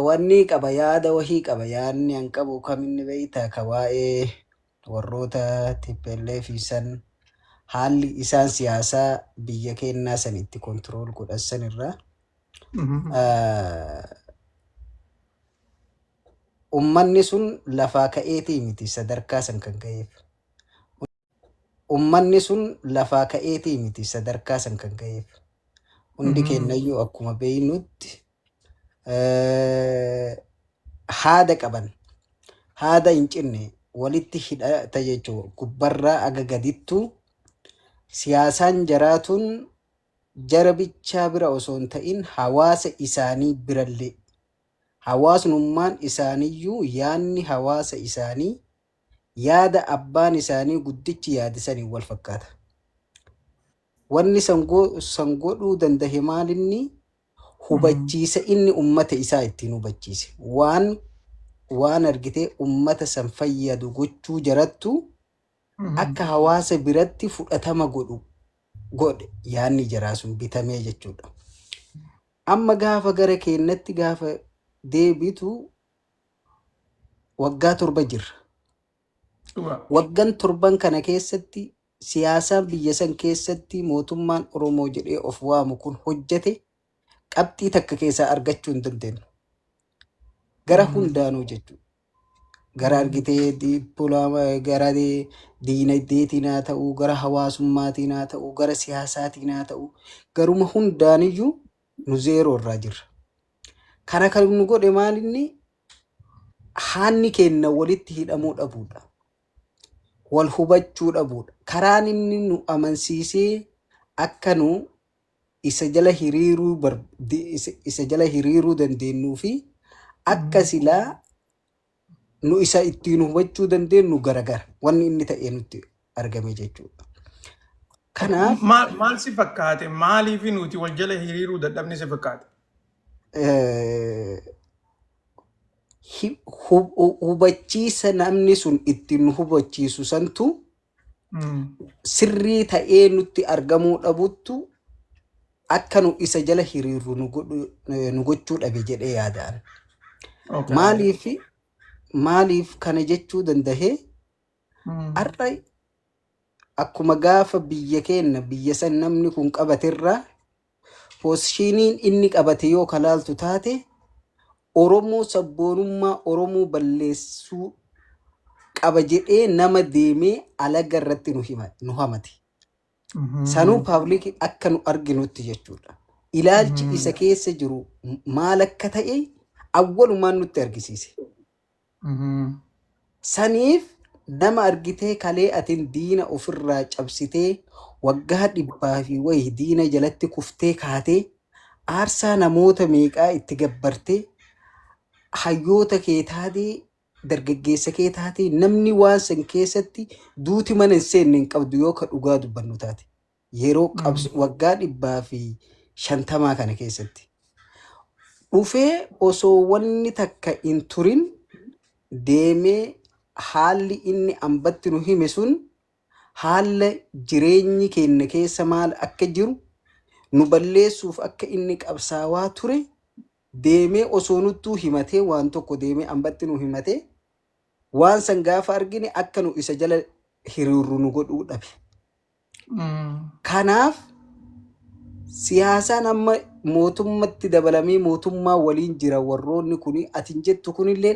Wanni qaba yaada wahii qaba yaadni an qabu kaminni beeyta ka waa'ee warroota tippellee fi san haalli isaan siyaasaa biyya kennaa sanitti kontirool godhassan irraa ummanni sun lafaa ka'eetii miti sadarkaa san kan ga'eef. Ummanni sun lafaa ka'eetii miti sadarkaa san kan ga'eef. Hundi kennayyuu akkuma beeynutti haada qaban haada hin cinne walitti hidhata jechuudha. Gubbarraa aga gadittu siyaasaan jaraatuun jara bichaa bira osoo hin ta'in hawaasa isaanii birallee hawaasnummaan isaaniyyuu yaadni hawaasa isaanii yaada abbaan isaanii guddichi yaadisanii wal fakkaata. Wanni san godhuu dandahe maalinni hubachiisa inni ummata isaa ittiin hubachiise waan argitee ummata san fayyadu gochuu jarattu akka hawaasa biratti fudhatama godhe yaanni jaraa sun bitamee jechuudha. Amma gaafa gara keennatti gaafa deebitu waggaa 7 jirra. Waggan 7 kana keessatti siyaasaan biyya san keessatti mootummaan Oromoo jedhee of waamu kun hojjete qabxii takka keessaa argachuu hin dandeenyu. Gara hundaanuu jechuudha. Gara argitee dippiloomaa gara diinagdeetiin haa ta'uu gara hawaasummaatiin haa ta'uu gara siyaasaatiin haa ta'uu garuma hundaaniyyuu nu zeeroo irraa jirra. Kana kan nu godhe maalinni haanni kenna walitti hidhamuu dhabuudha. Wal hubachuu dhabuudha. Karaan inni nu amansiisee akka nu isa jala hiriiruu dandeenyuu fi akka silaa nu isa ittiin hubachuu dandeenyu garagara wanni inni ta'ee nutti argame jechuudha. Kanaaf maal si fakkaate maaliif nuti wal jala hiriiruu dadhabne si fakkaate? Hubachiisa namni sun ittiin hubachiisu santu sirrii ta'ee nutti argamuu dhabuttu akka nu isa jala hiriirru nu gochuu dhabe jedhee yaadaan. Maaliif kana jechuu dandahee har'a akkuma gaafa biyya keenya biyya san namni kun qabaterraa poosishiniin inni qabate yoo kalaaltu taate Oromoo sabboonummaa Oromoo balleessuu qaba jedhee nama deemee alaga irratti nu hamate. Sanuu paablikii akka nu arginutti jechuudha. Ilaalchi isa keessa jiru maal akka ta'e awwalumaan nutti argisiise. Saniif nama argitee kalee atin diina ofirraa cabsitee waggaa 100 fi wayii diina jalatti kuftee kaatee aarsaa namoota meeqaa itti gabbartee hayyoota kee taatee dargaggeessa kee taate namni waan san keessatti duuti mana hin seenne hin qabdu yoo ka dhugaa dubbannu taate. Yeroo waggaa 150 kana keessatti. Dhufee osoo wanni takka hin turin deemee haalli inni ambatti nu hime sun haala jireenyi keenya keessa maal akka jiru nu balleessuuf akka inni qabsaawaa ture deemee osoo nuttuu himatee waan tokko deemee ambatti nu himatee waan san gaafa argine akka nu isa jala hiriirru nu godhuu dhabe. Kanaaf siyaasaan amma mootummatti dabalamee mootummaa waliin jira warroonni kuni atin jettu kunillee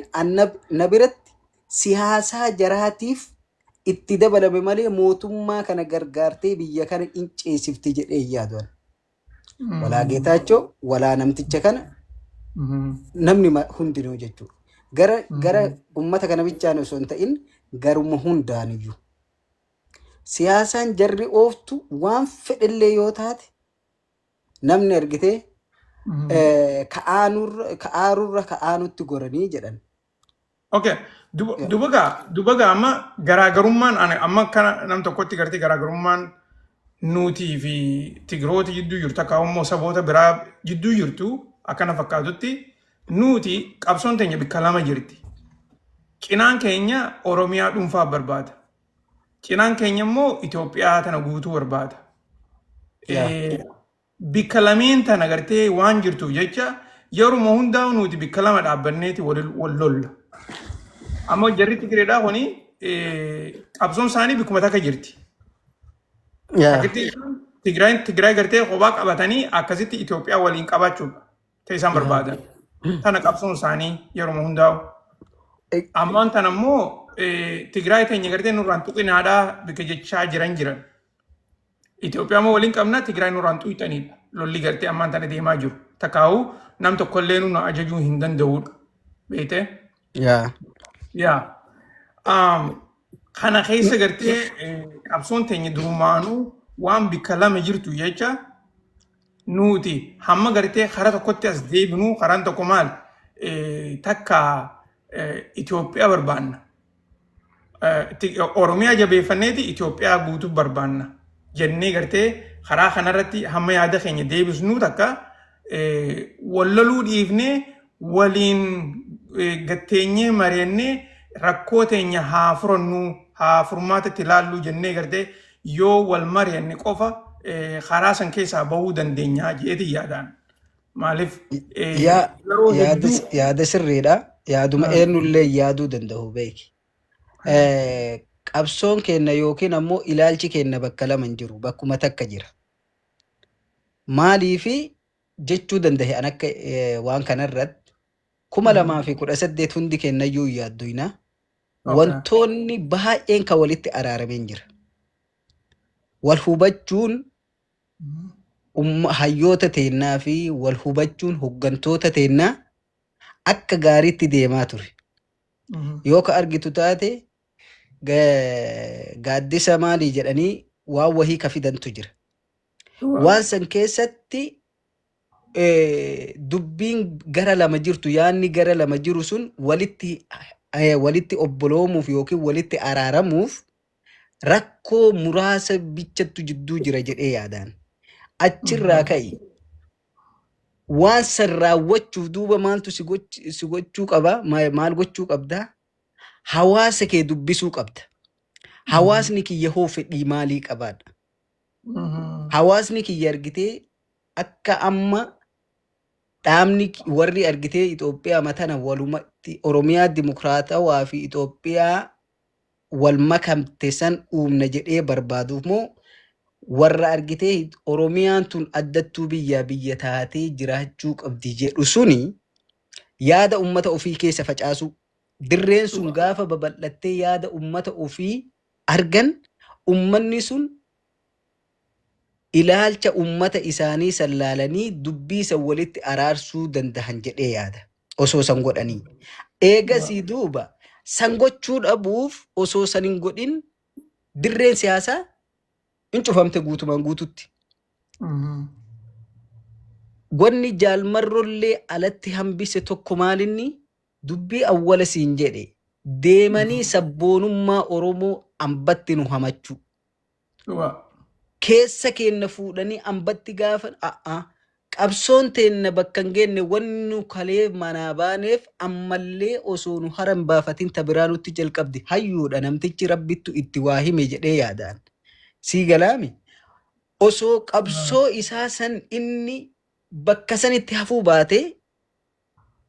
na biratti siyaasaa jaraatiif itti dabalame malee mootummaa kana gargaartee biyya kana hin ceesifti jedhee yaaduun. Walaa Geetaachoo walaa namticha kana namni hundinuu jechuudha. Gara ummata kana bichaan osoo hin ta'in garuma hundaaniyyuu. Siyaasaan jarri ooftu waan fedhellee yoo taate namni argitee ka'aarurra ka'aanutti goranii jedhan. Okay. Dubaga amma garaagarummaan amma kana nam tokkotti gartee garaagarummaan nuutii fi Tigiroota jidduu jirtu akka immoo saboota biraa jidduu jirtu akkana fakkaatutti nuuti qabsoon teenya bakka lama jirti. Cinaan keenya Oromiyaa dhuunfaa barbaada. Cinaan keenya immoo Itoophiyaa tana guutuu barbaada. Bakka lameen tana gartee waan jirtuuf jecha yeroo hundaa nuti bakka lama dhaabbanneeti wal lolla. Amma jarri Tigireedhaa kuni qabsoon isaanii bakkuma takka jirti. Tigraay gartee kophaa qabatanii akkasitti Itoophiyaa waliin qabaachuudha. Ta'e isaan barbaadan. Tana qabsoon isaanii yeroo hundaa'u. Ammaan tana immoo Tigraay teenya gartee nurraan tuqinaadhaa bakka jechaa jiran. Itoophiyaa immoo waliin qabna Tigraay nurraan tuqxanidha. Lolli gartee ammaan tana deemaa jiru. Takkaa'u nam tokkollee nu ajajuu hin danda'udha. Beekte? Kana keessa gartee qabsoon teenya durumaanuu waan bakka lama jirtu jecha nuti hamma gartee karaa tokkotti as deebinu karaan tokko maal takka Itoophiyaa barbaanna. Oromiyaa jabeeffanneeti Itoophiyaa guutuu barbaanna. Jennee gartee karaa kanarratti hamma yaada keenya deebisnuu takka walloluu dhiifnee waliin gatteenyee mari'annee rakkoo teenya haa furannu haa furmaatatti ilaalluu jennee gartee yoo wal mari'anne qofa karaa san keessaa bahuu dandeenya jeeti yaadaan. Maaliif yaada sirriidha. Yaaduma eenyullee yaaduu danda'u beeki. Qabsoon keenya yookiin ammoo ilaalchi keenya bakka lama hin jiru bakkuma takka jira. Maaliifi jechuu danda'e an akka waan kanarratti 2018 hundi kennayyuu yaadduyna wantoonni baay'een kan walitti araarameen jira. Wal hubachuun hayyoota teennaa fi wal hubachuun hoggantoota teennaa akka gaariitti deemaa ture. Yoo ka argitu taate gaaddisa maalii jedhanii waan wahii ka fidantu jira. Waan san keessatti dubbiin gara lama jirtu yaanni gara lama jiru sun walitti obboloomuuf yookiin walitti araaramuuf rakkoo muraasa bichattu jidduu jira jedhee yaadaan. Achirraa ka'i waan san raawwachuuf duuba maaltu si gochuu qaba maal gochuu qabdaa? Hawaasa kee dubbisuu qabda. Hawaasni kiyya hoo fedhii maalii qabaadha? Hawaasni kiyya argitee akka amma dhaabni warri argitee Itoophiyaa matana walumatti Oromiyaa Dimokiraatawaa fi Itoophiyaa wal makamte san uumna jedhee barbaaduuf moo warra argitee Oromiyaan tun addattuu biyya taatee jiraachuu qabdi jedhu suni yaada ummata ofii keessa facaasu. Dirreen sun gaafa babal'attee yaada ummata ofii argan ummanni sun ilaalcha ummata isaanii sallaalanii dubbii san walitti araarsuu dandahan jedhee yaada osoo san godhanii. Eegasii duuba san gochuu dhabuuf osoo san hin godhin dirreen siyaasaa hin cufamte guutumaan guututti. Wanni jaalmarrollee alatti hambise tokko maalinni dubbii awwala siin jedhe deemanii sabboonummaa Oromoo ambatti nu hamachuu. Dhugaa. Keessa keenya fuudhanii ambatti gaafan qabsoon teenna bakka hin geenne wannu kalee manaa baaneef ammallee osoo nu haran baafatiin tabiraa nutti jalqabdi hayyuudha namtichi rabbittu itti waa hime jedhee yaadaan. Sii galaami. Osoo qabsoo isaa san inni bakka sanitti hafuu baate